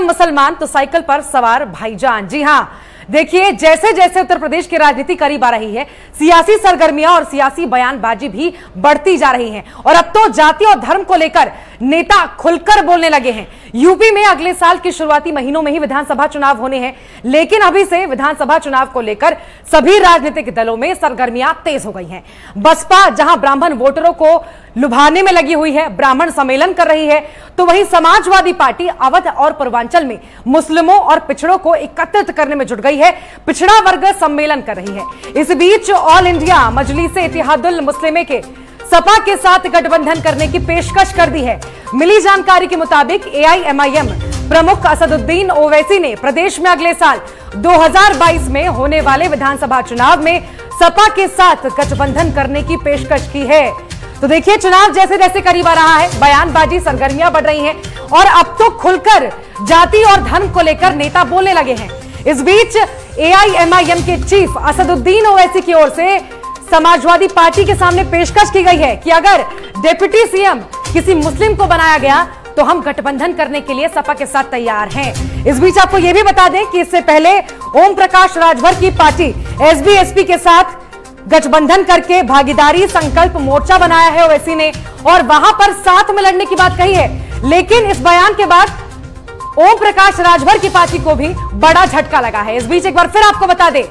मुसलमान तो साइकिल पर सवार भाईजान। जी हां, देखिए जैसे जैसे उत्तर प्रदेश की राजनीति करीब आ रही है, सियासी सरगर्मियां और सियासी बयानबाजी भी बढ़ती जा रही हैं और अब तो जाति और धर्म को लेकर नेता खुलकर बोलने लगे हैं। यूपी में अगले साल के शुरुआती महीनों में ही विधानसभा चुनाव होने हैं, लेकिन अभी से विधानसभा चुनाव को लेकर सभी राजनीतिक दलों में सरगर्मियां तेज हो गई हैं। बसपा जहां ब्राह्मण वोटरों को लुभाने में लगी हुई है, ब्राह्मण सम्मेलन कर रही है, तो वहीं समाजवादी पार्टी अवध और पूर्वांचल में मुस्लिमों और पिछड़ों को एकत्रित करने में जुट गई है, पिछड़ा वर्ग सम्मेलन कर रही है। इस बीच ऑल इंडिया मजलिसे इत्तेहादुल मुस्लिमीन के सपा के साथ गठबंधन करने की पेशकश कर दी है। मिली जानकारी के मुताबिक एआईएमआईएम प्रमुख असदुद्दीन ओवैसी ने प्रदेश में अगले साल 2022 में होने वाले विधानसभा चुनाव में सपा के साथ गठबंधन करने की पेशकश की है। तो देखिए, चुनाव जैसे जैसे करीब आ रहा है, बयानबाजी सरगर्मियां बढ़ रही हैं और अब तो खुलकर जाति और धर्म को लेकर नेता बोलने लगे हैं। इस बीच एआईएमआईएम के चीफ असदुद्दीन ओवैसी की ओर से समाजवादी पार्टी के सामने पेशकश की गई है कि अगर डिप्टी सीएम किसी मुस्लिम को बनाया गया तो हम गठबंधन करने के लिए सपा के साथ तैयार हैं। इस बीच आपको यह भी बता दें कि इससे पहले ओम प्रकाश राजभर की पार्टी एसबी-एसपी के साथ गठबंधन करके भागीदारी संकल्प मोर्चा बनाया है ओवैसी ने और वहां पर साथ में लड़ने की बात कही है। लेकिन इस बयान के बाद ओम प्रकाश राजभर की पार्टी को भी बड़ा झटका लगा है। इस बीच एक बार फिर आपको बता दें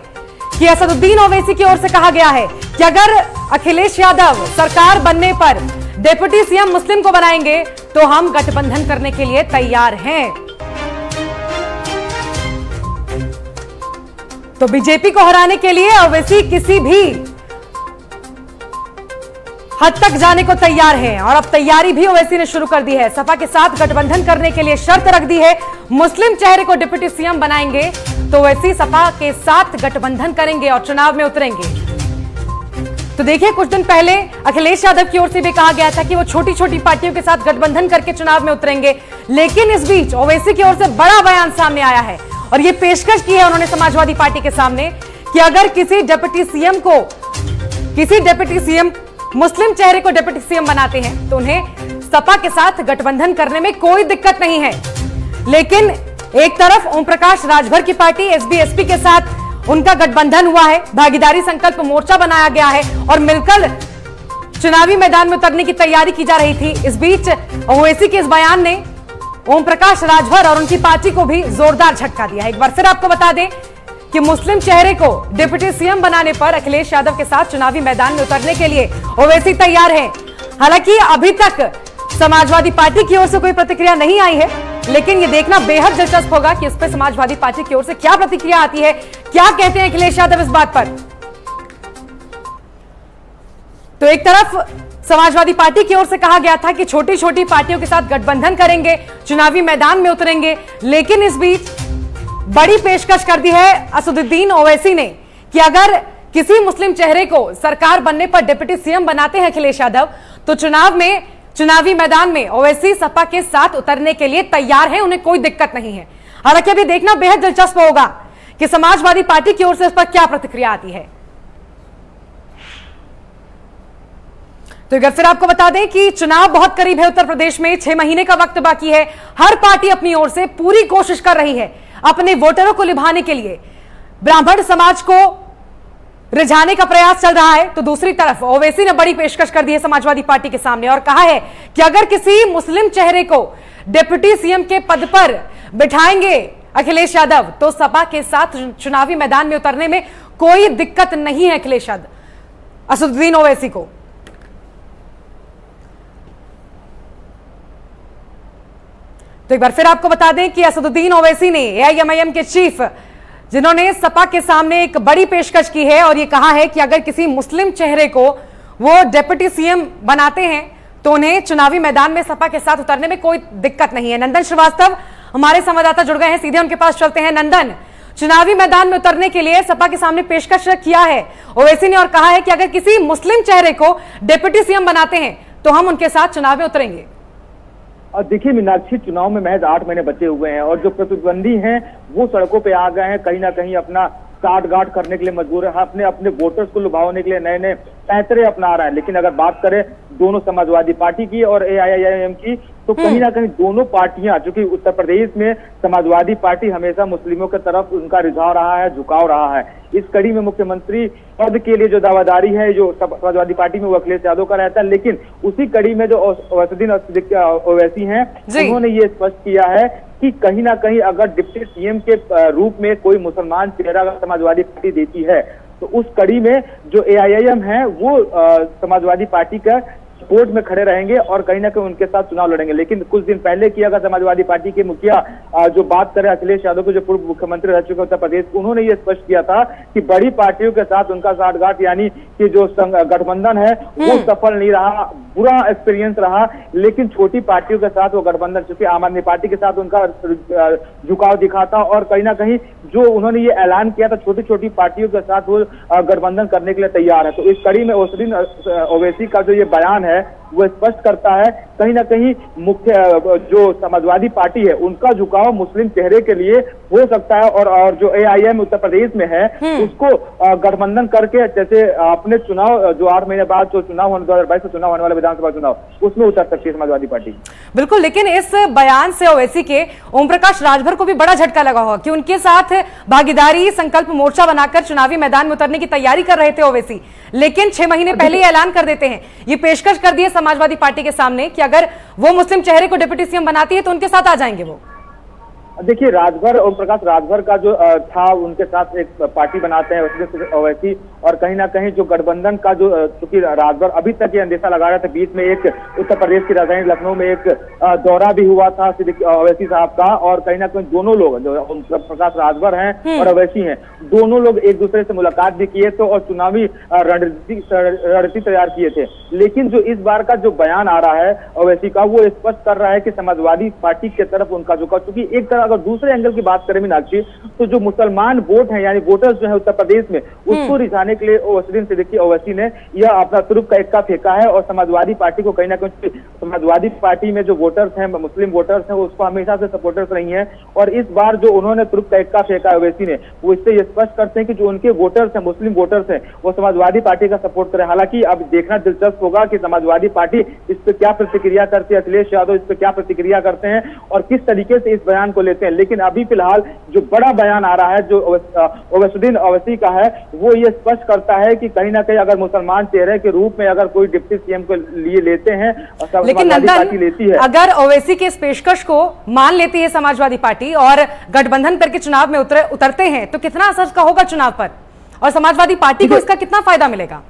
कि असदुद्दीन ओवैसी की ओर से कहा गया है कि अगर अखिलेश यादव सरकार बनने पर डिप्टी सीएम मुस्लिम को बनाएंगे तो हम गठबंधन करने के लिए तैयार हैं। तो बीजेपी को हराने के लिए ओवैसी किसी भी हद तक जाने को तैयार है और अब तैयारी भी ओवैसी ने शुरू कर दी है। सपा के साथ गठबंधन करने के लिए शर्त रख दी है, मुस्लिम चेहरे को डिप्टी सीएम बनाएंगे तो ओवैसी सपा के साथ गठबंधन करेंगे और चुनाव में उतरेंगे। तो देखिए, कुछ दिन पहले अखिलेश यादव की ओर से भी कहा गया था कि वो छोटी छोटी पार्टियों के साथ गठबंधन करके चुनाव में उतरेंगे, लेकिन इस बीच ओवैसी की ओर से बड़ा बयान सामने आया है और ये पेशकश की है उन्होंने समाजवादी पार्टी के सामने कि अगर किसी डिप्टी सीएम मुस्लिम चेहरे को डिप्टी सीएम बनाते हैं तो उन्हें सपा के साथ गठबंधन करने में कोई दिक्कत नहीं है। लेकिन एक तरफ ओम प्रकाश राजभर की पार्टी एसबी-एसपी के साथ उनका गठबंधन हुआ है, भागीदारी संकल्प मोर्चा बनाया गया है और मिलकर चुनावी मैदान में उतरने की तैयारी की जा रही थी। इस बीच ओवैसी के इस बयान ने ओम प्रकाश राजभर और उनकी पार्टी को भी जोरदार झटका दिया है। एक बार फिर आपको बता दें कि मुस्लिम चेहरे को डिप्टी सीएम बनाने पर अखिलेश यादव के साथ चुनावी मैदान में उतरने के लिए ओवैसी तैयार हैं। हालांकि अभी तक समाजवादी पार्टी की ओर से कोई प्रतिक्रिया नहीं आई है, लेकिन यह देखना बेहद दिलचस्प होगा कि इस पर समाजवादी पार्टी की ओर से क्या प्रतिक्रिया आती है, क्या कहते हैं अखिलेश यादव इस बात पर। तो एक तरफ समाजवादी पार्टी की ओर से कहा गया था कि छोटी छोटी पार्टियों के साथ गठबंधन करेंगे, चुनावी मैदान में उतरेंगे, लेकिन इस बीच बड़ी पेशकश कर दी है असदुद्दीन ओवैसी ने कि अगर किसी मुस्लिम चेहरे को सरकार बनने पर डिप्टी सीएम बनाते हैं अखिलेश यादव तो चुनावी मैदान में ओवैसी सपा के साथ उतरने के लिए तैयार है, उन्हें कोई दिक्कत नहीं है। हालांकि अभी देखना बेहद दिलचस्प होगा कि समाजवादी पार्टी की ओर से इस पर क्या प्रतिक्रिया आती है। तो एक फिर आपको बता दें कि चुनाव बहुत करीब है, उत्तर प्रदेश में 6 महीने का वक्त बाकी है। हर पार्टी अपनी ओर से पूरी कोशिश कर रही है अपने वोटरों को लुभाने के लिए, ब्राह्मण समाज को रिझाने का प्रयास चल रहा है। तो दूसरी तरफ ओवैसी ने बड़ी पेशकश कर दी है समाजवादी पार्टी के सामने और कहा है कि अगर किसी मुस्लिम चेहरे को डिप्टी सीएम के पद पर बिठाएंगे अखिलेश यादव तो सपा के साथ चुनावी मैदान में उतरने में कोई दिक्कत नहीं है अखिलेश यादव असदुद्दीन ओवैसी को। तो एक बार फिर आपको बता दें कि असदुद्दीन ओवैसी ने एआईएमआईएम के चीफ, जिन्होंने सपा के सामने एक बड़ी पेशकश की है और यह कहा है कि अगर किसी मुस्लिम चेहरे को वो डिप्टी सीएम बनाते हैं तो उन्हें चुनावी मैदान में सपा के साथ उतरने में कोई दिक्कत नहीं है। नंदन श्रीवास्तव हमारे संवाददाता जुड़ गए हैं, सीधे उनके पास चलते हैं। नंदन, चुनावी मैदान में उतरने के लिए सपा के सामने पेशकश किया है ओवैसी ने और कहा है कि अगर किसी मुस्लिम चेहरे को डिप्टी सीएम बनाते हैं तो हम उनके साथ चुनाव में उतरेंगे। और देखिए मीनाक्षी, चुनाव में महज 8 महीने बचे हुए हैं और जो प्रतिद्वंदी हैं वो सड़कों पे आ गए हैं, कहीं ना कहीं अपना साठगांठ करने के लिए मजबूर है, अपने वोटर्स को लुभाने के लिए नए नए पैतरे अपना रहा है। लेकिन अगर बात करें दोनों समाजवादी पार्टी की और एआईएमआईएम की, तो कहीं ना कहीं दोनों पार्टियां, जो कि उत्तर प्रदेश में समाजवादी पार्टी हमेशा मुस्लिमों की तरफ उनका रुझाव रहा है, झुकाव रहा है। इस कड़ी में मुख्यमंत्री पद के लिए जो दावादारी है जो समाजवादी पार्टी में वो अखिलेश यादव का रहता है, लेकिन उसी कड़ी में जो असदुद्दीन ओवैसी हैं उन्होंने ये स्पष्ट किया है कि कहीं ना कहीं अगर डिप्टी सीएम के रूप में कोई मुसलमान चेहरा समाजवादी पार्टी देती है तो उस कड़ी में जो एआईएम है वो समाजवादी पार्टी का सपोर्ट में खड़े रहेंगे और कहीं ना कहीं उनके साथ चुनाव लड़ेंगे। लेकिन कुछ दिन पहले की अगर समाजवादी पार्टी के मुखिया जो बात करें अखिलेश यादव को, जो पूर्व मुख्यमंत्री रह चुके उत्तर प्रदेश, उन्होंने ये स्पष्ट किया था कि बड़ी पार्टियों के साथ उनका साठगांठ यानी कि जो गठबंधन है वो सफल नहीं रहा, बुरा एक्सपीरियंस रहा। लेकिन छोटी पार्टियों के साथ वो गठबंधन, चूंकि आम आदमी पार्टी के साथ उनका झुकाव दिखा था और कहीं ना कहीं जो उन्होंने ये ऐलान किया था छोटी छोटी पार्टियों के साथ वो गठबंधन करने के लिए तैयार है। तो इस कड़ी में असदुद्दीन ओवैसी का जो ये बयान है वो स्पष्ट करता है कहीं ना कहीं मुख्य जो समाजवादी पार्टी है उनका झुकाव मुस्लिम चेहरे के लिए हो सकता है और जो एआईएम उत्तर प्रदेश में है उसको गठबंधन करके जैसे अपने चुनाव जो 8 महीने बाद जो चुनाव होने 2022 में चुनाव होने वाला विधानसभा चुनाव उसमें उतर सकती है समाजवादी पार्टी। बिल्कुल, लेकिन इस बयान से ओवैसी के ओम प्रकाश राजभर को भी बड़ा झटका लगा होगा कि उनके साथ भागीदारी संकल्प मोर्चा बनाकर चुनावी मैदान में उतरने की तैयारी कर रहे थे ओवैसी, लेकिन 6 महीने पहले ही ऐलान कर देते हैं, ये पेशकश कर दिए समाजवादी पार्टी के सामने कि अगर वो मुस्लिम चेहरे को डिप्टी सीएम बनाती है तो उनके साथ आ जाएंगे वो। देखिए, राजभर ओम प्रकाश राजभर का जो था उनके साथ एक पार्टी बनाते हैं ओवैसी और कहीं ना कहीं जो गठबंधन का जो चूंकि राजभर अभी तक ये अंदेशा लगा रहा था, बीच में एक उत्तर प्रदेश की राजधानी लखनऊ में एक दौरा भी हुआ था ओवैसी साहब का और कहीं ना कहीं दोनों लोग जो ओम प्रकाश राजभर हैं और ओवैसी हैं दोनों लोग एक दूसरे से मुलाकात भी किए थे और चुनावी रणनीति तैयार किए थे। लेकिन जो इस बार का जो बयान आ रहा है ओवैसी का वो स्पष्ट कर रहा है कि समाजवादी पार्टी की तरफ उनका झुकाव, क्योंकि एक तरह अगर दूसरे एंगल की बात करें मीनाक्षी तो जो मुसलमान वोट है यानी वोटर्स जो है उत्तर प्रदेश में उसको रिझाने के लिए असदुद्दीन सिद्दीकी ओवैसी ने यह अपना तुरुप का इक्का फेंका है और समाजवादी पार्टी को कहीं ना कहीं समाजवादी पार्टी में जो वोटर्स हैं मुस्लिम वोटर्स हैं उसको हमेशा से सपोर्टर्स रही हैं और इस बार जो उन्होंने तुरुप का इक्का फेंका ओवैसी ने वो इससे ये स्पष्ट करते हैं कि जो उनके वोटर्स हैं मुस्लिम वोटर्स हैं वो समाजवादी पार्टी का सपोर्ट करें। हालांकि अब देखना दिलचस्प होगा कि समाजवादी पार्टी इस पर क्या प्रतिक्रिया करती है, अखिलेश यादव इस पर क्या प्रतिक्रिया करते हैं और किस तरीके से इस बयान को लेते हैं। लेकिन अभी फिलहाल जो बड़ा बयान आ रहा है जो असदुद्दीन ओवैसी का है वो ये स्पष्ट करता है कि कहीं ना कहीं अगर मुसलमान चेहरे के रूप में अगर कोई डिप्टी सीएम को लिए लेते हैं और लेकिन पार्टी लेती है, अगर ओवैसी के इस पेशकश को मान लेती है समाजवादी पार्टी और गठबंधन करके चुनाव में उतरते हैं तो कितना असर का होगा चुनाव पर और समाजवादी पार्टी को इसका कितना फायदा मिलेगा?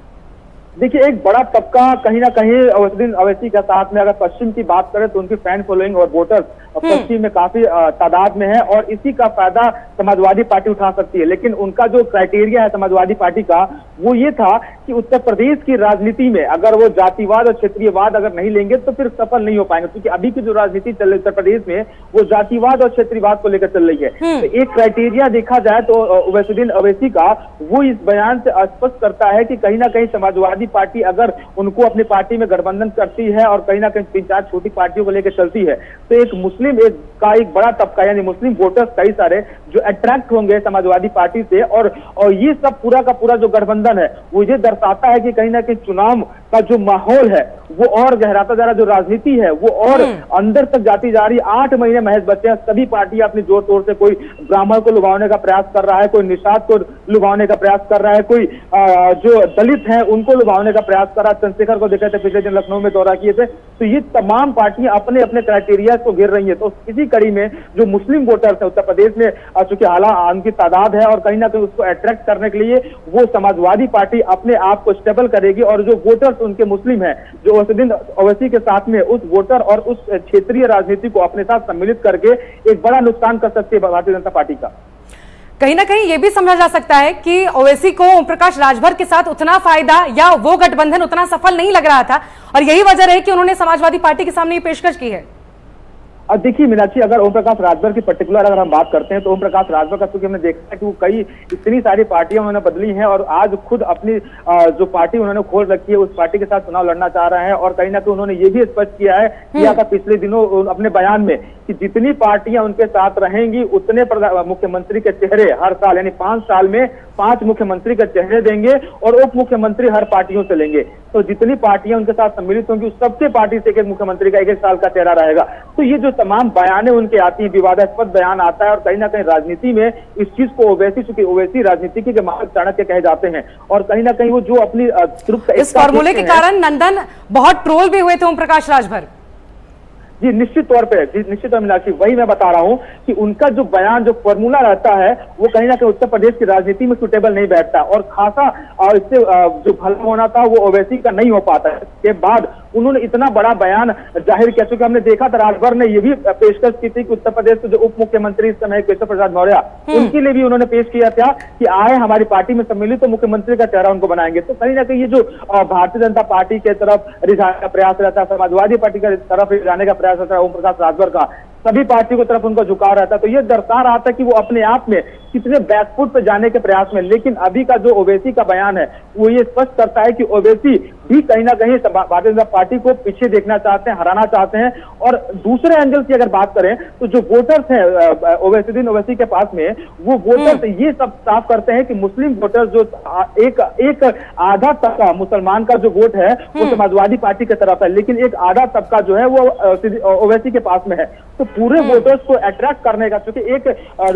देखिए, एक बड़ा तबका कहीं ना कहीं असदुद्दीन ओवैसी के साथ में अगर पश्चिम की बात करें तो उनकी फैन फॉलोइंग और वोटर्स पश्चिम में काफी तादाद में है और इसी का फायदा समाजवादी पार्टी उठा सकती है। लेकिन उनका जो क्राइटेरिया है समाजवादी पार्टी का वो ये था कि उत्तर प्रदेश की राजनीति में अगर वो जातिवाद और क्षेत्रीयवाद अगर नहीं लेंगे तो फिर सफल नहीं हो पाएंगे, क्योंकि अभी की जो राजनीति चल रही उत्तर प्रदेश में वो जातिवाद और क्षेत्रीयवाद को लेकर चल रही है। तो एक क्राइटेरिया देखा जाए तो असदुद्दीन ओवैसी का वो इस बयान से स्पष्ट करता है कि कहीं ना कहीं समाजवादी पार्टी अगर उनको अपनी पार्टी में गठबंधन करती है और कहीं ना कहीं 3-4 छोटी पार्टियों को लेकर चलती है तो एक मुस्लिम एक बड़ा तबका यानी मुस्लिम वोटर्स कई सारे जो अट्रैक्ट होंगे समाजवादी पार्टी से और ये सब पूरा का पूरा जो गठबंधन है वो ये दर्शाता है कि कहीं ना कहीं चुनाव का जो माहौल है वो और गहराता जा रहा, जो राजनीति है वो और अंदर तक जाती जा रही। 8 महीने महज बचे हैं, सभी पार्टियां अपनी जोर तोड़ से कोई ब्राह्मण को लुभाने का प्रयास कर रहा है, कोई निषाद को लुभाने का प्रयास कर रहा है, कोई जो दलित हैं उनको लुभाने का प्रयास कर रहा है। चंद्रशेखर को देखे थे पिछले दिन लखनऊ में दौरा किए थे। तो ये तमाम पार्टियां अपने अपने क्राइटेरिया को घेर रही है। तो इसी कड़ी में जो मुस्लिम वोटर्स है उत्तर प्रदेश में चूंकि हालांकि उनकी तादाद है और कहीं ना कहीं उसको अट्रैक्ट करने के लिए वो समाजवादी पार्टी अपने आप को स्टेबल करेगी और जो वोटर्स उनके मुस्लिम है जो असदुद्दीन ओवैसी के साथ में उस वोटर और उस क्षेत्रीय राजनीति को अपने साथ सम्मिलित करके एक बड़ा नुकसान कर सकती है भारतीय जनता पार्टी का। कहीं ना कहीं यह भी समझा जा सकता है कि ओवैसी को ओम प्रकाश राजभर के साथ उतना फायदा या वो गठबंधन उतना सफल नहीं लग रहा था और यही वजह रही कि उन्होंने समाजवादी पार्टी के सामने ये पेशकश की है। अब देखिए मीनाक्षी, अगर ओम प्रकाश राजभर की पर्टिकुलर अगर हम बात करते हैं तो ओम प्रकाश राजभर का, क्योंकि हमने देखा है कि वो कई इतनी सारी पार्टियां उन्होंने बदली हैं और आज खुद अपनी जो पार्टी उन्होंने खोल रखी है उस पार्टी के साथ चुनाव लड़ना चाह रहे हैं। और कहीं ना कहीं उन्होंने ये भी स्पष्ट किया था पिछले दिनों अपने बयान में कि जितनी पार्टियां उनके साथ रहेंगी उतने मुख्यमंत्री के चेहरे हर साल, यानी 5 साल में 5 मुख्यमंत्री के चेहरे देंगे और उप मुख्यमंत्री हर पार्टियों से लेंगे। तो जितनी पार्टियां उनके साथ सम्मिलित होंगी उस सबसे पार्टी से एक मुख्यमंत्री का 1 साल का चेहरा रहेगा। तो ये जो तमाम बयानें उनके आती हैं, विवादास्पद बयान आता है और कहीं ना कहीं राजनीति में इस चीज को ओवैसी राजनीति के मानक चाणक्य कहे जाते हैं। और कहीं ना कहीं वो जो अपनी इस फॉर्मूले के कारण नंदन बहुत ट्रोल भी हुए थे ओम प्रकाश राजभर। जी निश्चित तौर पे मीनाक्षी, वही मैं बता रहा हूं कि उनका जो बयान, जो फॉर्मूला रहता है वो कहीं ना कहीं उत्तर प्रदेश की राजनीति में सुटेबल नहीं बैठता और खासा इससे जो भला होना था वो ओवैसी का नहीं हो पाता। इसके बाद उन्होंने इतना बड़ा बयान जाहिर किया, क्योंकि हमने देखा था राजभर ने ये भी पेशकश की थी कि उत्तर प्रदेश के जो उप मुख्यमंत्री इस समय केशव प्रसाद मौर्य, उनके लिए भी उन्होंने पेश किया था कि आए हमारी पार्टी में सम्मिलित तो मुख्यमंत्री का चेहरा उनको बनाएंगे। तो कहीं ना कहीं ये जो भारतीय जनता पार्टी के तरफ रिझाने का प्रयास रहता है, समाजवादी पार्टी की तरफ रिझाने का प्रयास रहता है ओम प्रकाश राजभर का, सभी पार्टी की तरफ उनका झुकाव रहता है, तो ये दर्शा रहा था कि वो अपने आप में कितने बैकफुट पे जाने के प्रयास में। लेकिन अभी का जो ओवैसी का बयान है वो ये स्पष्ट करता है कि ओवैसी भी कहीं ना कहीं भारतीय जनता पार्टी को पीछे देखना चाहते हैं, हराना चाहते हैं। और दूसरे एंगल की अगर बात करें तो जो वोटर्स हैं ओवैसी के पास में, वो वोटर्स ये सब साफ करते हैं कि मुस्लिम वोटर्स जो एक आधा तबका मुसलमान का जो वोट है वो समाजवादी पार्टी की तरफ है, लेकिन एक आधा तबका जो है वो ओवैसी के पास में है। तो पूरे वोटर्स को अट्रैक्ट करने का, क्योंकि एक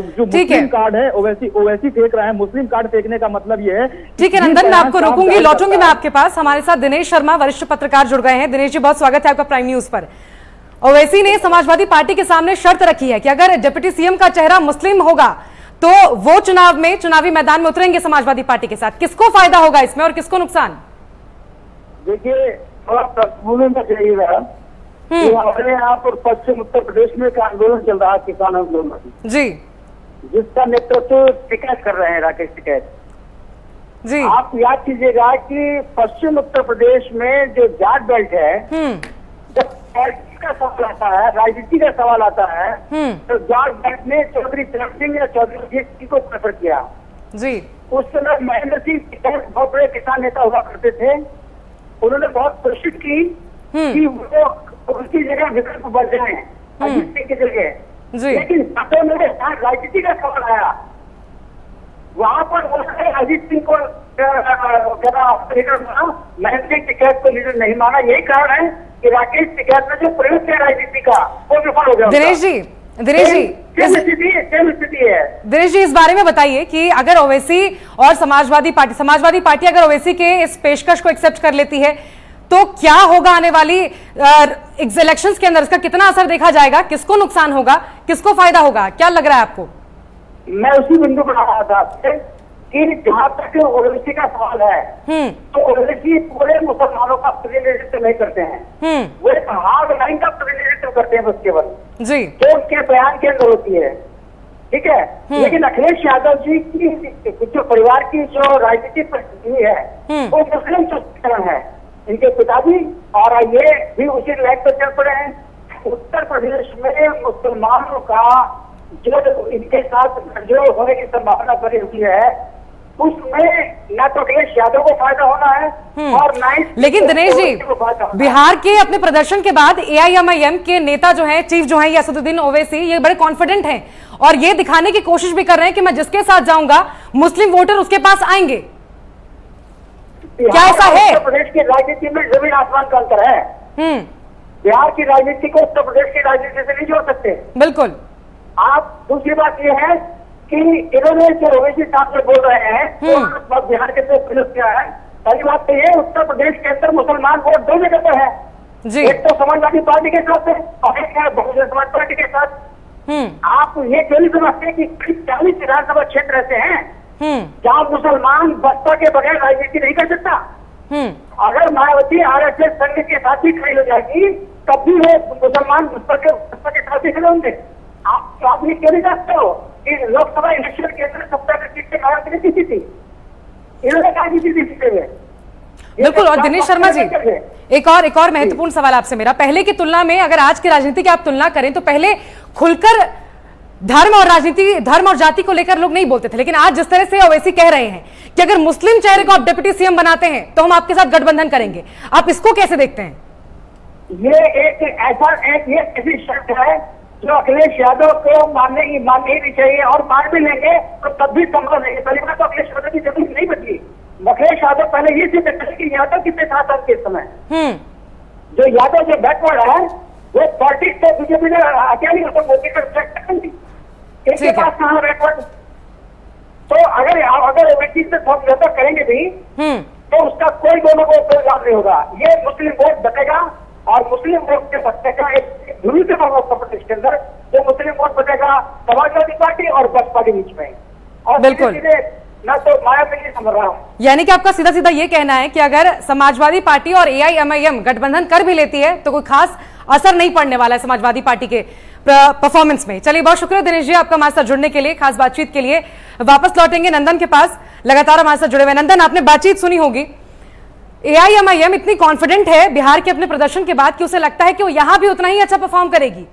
जो मुस्लिम कार्ड है ओवैसी फेंक रहा है, मुस्लिम कार्ड फेंकने का मतलब ये है। ठीक है नंदन, मैं आपको रोकूंगी, लौटूंगी मैं आपके पास। हमारे साथ दिनेश शर्मा वरिष्ठ पत्रकार जुड़ गए हैं। दिनेश जी बहुत स्वागत है आपका प्राइम न्यूज पर। ओवैसी ने समाजवादी पार्टी के सामने शर्त रखी है कि अगर डिप्टी सीएम का चेहरा मुस्लिम होगा तो वो चुनावी मैदान में उतरेंगे समाजवादी पार्टी के साथ। किसको फायदा होगा इसमें और किसको नुकसान? देखिए थोड़ा फॉर्मूले में चाहिए हमारे यहाँ पर पश्चिम उत्तर प्रदेश में एक आंदोलन चल रहा है, किसान आंदोलन जी, जिसका नेतृत्व टिकैत कर रहे हैं राकेश टिकैत जी। आप याद कीजिएगा कि पश्चिम उत्तर प्रदेश में जो जाट बेल्ट है, जब का सवाल आता है, राजनीति का सवाल आता है, तो जाट बेल्ट ने चौधरी चरण सिंह या चौधरी जी को प्रेफर किया जी। उस समय महेंद्र सिंह टिकैत बहुत बड़े किसान नेता हुआ करते थे। उन्होंने बहुत कोशिश की कि वो उनकी जगह विकल्प बढ़ जाए अजीत सिंह की जगह, लेकिन पते में राजनीति का सवाल आया, वहां पर उन्होंने अजीत सिंह को लीडर माना, महेंद्र सिंह टिकैत को लीडर नहीं माना। यही कारण है कि राकेश टिकैत ने जो प्रयोग किया राजनीति का वो विफल हो गया। दिनेश जी स्थिति है। दिनेश जी इस बारे में बताइए कि अगर ओवैसी और समाजवादी पार्टी अगर ओवैसी के इस पेशकश को एक्सेप्ट कर लेती है तो क्या होगा आने वाली इलेक्शंस के अंदर, इसका कितना असर देखा जाएगा, किसको नुकसान होगा, किसको फायदा होगा, क्या लग रहा है आपको? मैं उसी बिंदु पर आ रहा था कि जहां तक ओवैसी का सवाल है तो ओवैसी पूरे मुसलमानों का प्रतिनिधित्व नहीं करते हैं, वो एक हार्ड लाइन का प्रतिनिधित्व करते हैं बस केवल जी, जो उनके बयान के अंदर होती है, ठीक है। लेकिन अखिलेश यादव जी की जो परिवार की जो राजनीतिक परिस्थिति है वो मुस्लिम सशक्तिकरण है। इनके पिताजी और ये भी उसी लाइन पर चल पड़े हैं। उत्तर प्रदेश में मुसलमानों का जो इनके साथ गठजोड़ होने की संभावना बनी हुई है, उसमें न तो अखिलेश यादव को फायदा होना है और न ही। लेकिन दिनेश जी बिहार के अपने प्रदर्शन के बाद एआईएमआईएम के नेता जो है, चीफ जो है असदुद्दीन ओवैसी, ये बड़े कॉन्फिडेंट हैं और ये दिखाने की कोशिश भी कर रहे हैं कि मैं जिसके साथ जाऊंगा मुस्लिम वोटर उसके पास आएंगे। क्या ऐसा है? उत्तर प्रदेश की राजनीति में जमीन आसमान का अंतर है। बिहार की राजनीति को उत्तर प्रदेश की राजनीति से नहीं जोड़ सकते। बिल्कुल। आप दूसरी बात यह है कि इन्होंने जो ओवैसी साहब से बोल रहे हैं तो बिहार के प्रयोग किया है। पहली बात तो ये उत्तर प्रदेश के अंदर मुसलमान वोट दो जगह पर है जी। एक तो समाजवादी पार्टी के साथ है और एक है बहुजन समाज पार्टी के साथ। आप ये क्यों समझते हैं कि 40 विधानसभा क्षेत्र ऐसे हैं जहाँ मुसलमान बसपा के बगैर राजनीति नहीं कर सकता। अगर मायावती आरएसएस संघ के साथ ही खड़ी हो जाएगी तब भी वो मुसलमान बसपा के साथ ही खड़े होंगे। आप ये क्यों नहीं जानते हो कि लोकसभा इलेक्शन के अंदर 70 सीट से मायावती ने जीती थी, इन्होंने कहा जीती थी सीटें में। बिल्कुल। और दिनेश शर्मा जी, एक और महत्वपूर्ण सवाल आपसे मेरा, पहले की तुलना में अगर आज की राजनीति की आप तुलना करें तो पहले खुलकर धर्म और जाति को लेकर लोग नहीं बोलते थे, लेकिन आज जिस तरह से ओवैसी कह रहे हैं कि अगर मुस्लिम चेहरे को आप डिप्टी सीएम बनाते हैं तो हम आपके साथ गठबंधन करेंगे, आप इसको कैसे देखते हैं? ये ऐसी शर्त है जो अखिलेश यादव को माननी ही नहीं चाहिए, और मान भी लेंगे तो तब भी संभव नहीं है। पहली बात तो अखिलेश यादव की जमीन नहीं बची। अखिलेश यादव पहले ये सिद्ध करें कि यादव कितने साथ के समय जो यादव जो बैकवर्ड है वो पार्टी से बीजेपी ने अकेली मोदी का इसके पास कहाँ बैकवर्ड। तो अगर ओवैसी से समझौता करेंगे भी तो उसका कोई दोनों को कोई लाभ नहीं होगा। ये मुस्लिम वोट बचेगा, और मुस्लिम वोट के बचने का एक ध्रुवी से उत्तर प्रदेश के अंदर जो मुस्लिम वोट बचेगा समाजवादी पार्टी और बसपा के बीच में। और बिल्कुल ना तो मायावती समझ रहा हूँ, यानी कि आपका सीधा सीधा ये कहना है कि अगर समाजवादी पार्टी और AIMIM गठबंधन कर भी लेती है तो कोई खास असर नहीं पड़ने वाला है समाजवादी पार्टी के परफॉर्मेंस में। चलिए, बहुत शुक्रिया दिनेश जी आपका हमारे साथ जुड़ने के लिए, खास बातचीत के लिए। वापस लौटेंगे नंदन के पास, लगातार हमारे साथ जुड़े हुए। नंदन, आपने बातचीत सुनी होगी, AIMIM इतनी कॉन्फिडेंट है बिहार के अपने प्रदर्शन के बाद कि उसे लगता है कि वो यहां भी उतना ही अच्छा परफॉर्म करेगी।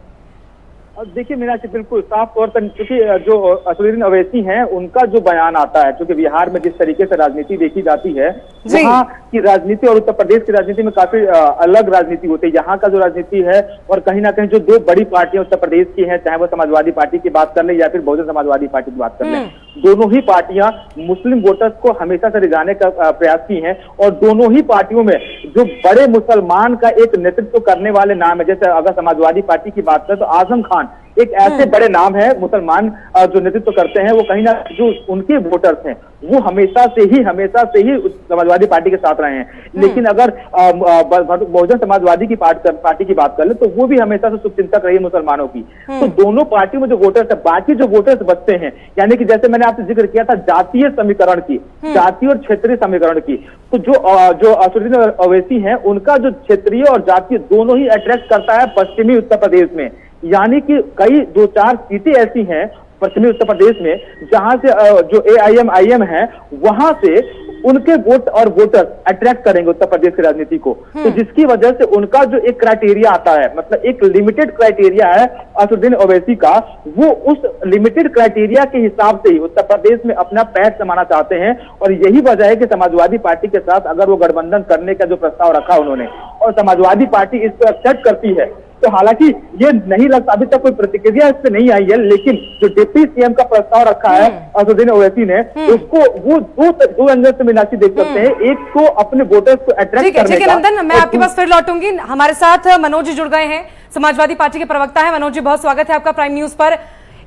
अब देखिए मीनाक्षी, बिल्कुल साफ तौर पर क्योंकि जो असदुद्दीन ओवैसी हैं उनका जो बयान आता है, क्योंकि बिहार में जिस तरीके से राजनीति देखी जाती है वहाँ की राजनीति और उत्तर प्रदेश की राजनीति में काफी अलग राजनीति होती है। यहाँ का जो राजनीति है, और कहीं ना कहीं जो दो बड़ी पार्टियां उत्तर प्रदेश की हैं, चाहे वो समाजवादी पार्टी की बात कर ले या फिर बहुजन समाजवादी पार्टी की बात कर ले, दोनों ही पार्टियां मुस्लिम वोटर्स को हमेशा से रिझाने का प्रयास की हैं। और दोनों ही पार्टियों में जो बड़े मुसलमान का एक नेतृत्व करने वाले नाम है, जैसे अगर समाजवादी पार्टी की बात करें तो आजम खान एक ऐसे बड़े नाम है मुसलमान जो नेतृत्व करते हैं, वो कहीं ना जो उनके वोटर्स हैं वो हमेशा से ही समाजवादी पार्टी के साथ रहे हैं। लेकिन अगर बहुजन समाजवादी की पार्टी की बात कर ले तो वो भी हमेशा से शुभचिंतक रही है मुसलमानों की। तो दोनों पार्टियों में जो वोटर्स है, बाकी जो वोटर्स बचते हैं, यानी कि जैसे मैंने आपसे जिक्र किया था जातीय समीकरण की, जातीय और क्षेत्रीय समीकरण की, तो जो असदुद्दीन ओवैसी हैं उनका जो क्षेत्रीय और जातीय दोनों ही अट्रैक्ट करता है पश्चिमी उत्तर प्रदेश में। यानी कि कई 2-4 सीटें ऐसी हैं पश्चिमी उत्तर प्रदेश में जहां से जो AIMIM है वहां से उनके वोट और वोटर अट्रैक्ट करेंगे उत्तर प्रदेश की राजनीति को। तो जिसकी वजह से उनका जो एक क्राइटेरिया आता है, मतलब एक लिमिटेड क्राइटेरिया है असदुद्दीन ओवैसी का, वो उस लिमिटेड क्राइटेरिया के हिसाब से ही उत्तर प्रदेश में अपना पैर जमाना चाहते हैं। और यही वजह है कि समाजवादी पार्टी के साथ अगर वो गठबंधन करने का जो प्रस्ताव रखा उन्होंने और समाजवादी पार्टी इसको एक्सेप्ट करती है, तो हालांकि ये नहीं लगता, अभी तक कोई प्रतिक्रिया इससे नहीं आई है, लेकिन जो डिप्टी सीएम का प्रस्ताव रखा है असदुद्दीन ओवैसी ने, उसको वो दो एंगल से मीनाक्षी देख सकते हैं। एक तो अपने वोटर्स को अट्रैक्ट करने का। नंदन, मैं आपके पास फिर लौटूंगी। हमारे साथ मनोज जी जुड़ गए हैं, समाजवादी पार्टी के प्रवक्ता है। मनोज जी, बहुत स्वागत है आपका प्राइम न्यूज पर।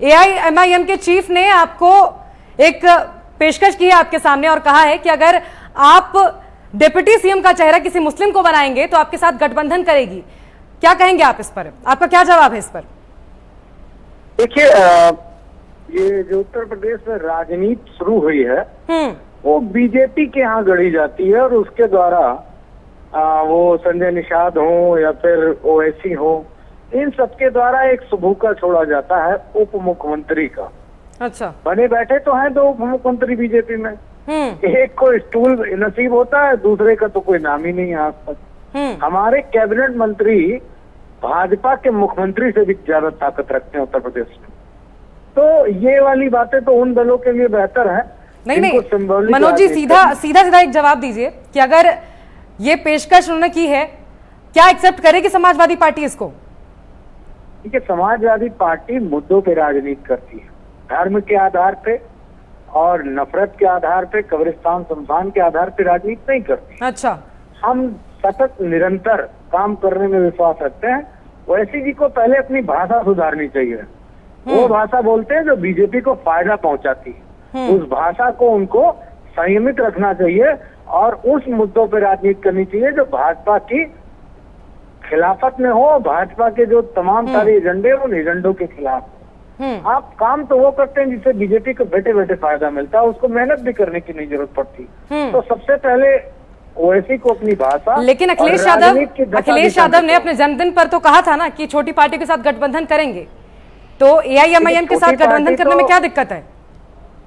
AIMIM के चीफ ने आपको एक पेशकश की है आपके सामने और कहा है कि अगर आप डिप्टी सीएम का चेहरा किसी मुस्लिम को बनाएंगे तो आपके साथ गठबंधन करेगी। क्या कहेंगे आप इस पर? आपका क्या जवाब है इस पर? देखिए, ये जो उत्तर प्रदेश में राजनीति शुरू हुई है वो बीजेपी के यहाँ गढ़ी जाती है, और उसके द्वारा वो संजय निषाद हो या फिर ओवैसी हो, इन सबके द्वारा एक सुभूका छोड़ा जाता है उप मुख्यमंत्री का। अच्छा, बने बैठे तो हैं 2 उप मुख्यमंत्री बीजेपी में, एक को स्टूल नसीब होता है, दूसरे का तो कोई नाम ही नहीं है आज तक। हमारे कैबिनेट मंत्री भाजपा के मुख्यमंत्री से भी ज्यादा ताकत रखते हैं उत्तर प्रदेश में। तो ये वाली बातें तो उन दलों के लिए बेहतर है। नहीं, मनोज जी, सीधा एक जवाब दीजिए कि अगर ये पेशकश उन्होंने की है, क्या एक्सेप्ट करेगी समाजवादी पार्टी इसको? ठीक है, समाजवादी पार्टी मुद्दों पे राजनीति करती है, धर्म के आधार पे और नफरत के आधार पे, कब्रिस्तान शमशान के आधार पे राजनीति नहीं करती। अच्छा, हम सतत निरंतर काम करने में विश्वास रखते हैं। ओवैसी जी को पहले अपनी भाषा सुधारनी चाहिए। वो भाषा बोलते हैं जो बीजेपी को फायदा पहुंचाती है, उस भाषा को उनको संयमित रखना चाहिए और उस मुद्दों पर राजनीति करनी चाहिए जो भाजपा की खिलाफत में हो, भाजपा के जो तमाम सारे एजेंडे उन एजेंडों के खिलाफ। आप काम तो वो करते हैं जिससे बीजेपी को बैठे बैठे फायदा मिलता है, उसको मेहनत भी करने की नहीं जरूरत पड़ती। तो सबसे पहले ओवैसी को अपनी भाषा। लेकिन अखिलेश यादव ने अपने जन्मदिन पर तो कहा था ना कि छोटी पार्टी के साथ गठबंधन करेंगे, तो AIMIM के साथ गठबंधन करने में क्या दिक्कत है?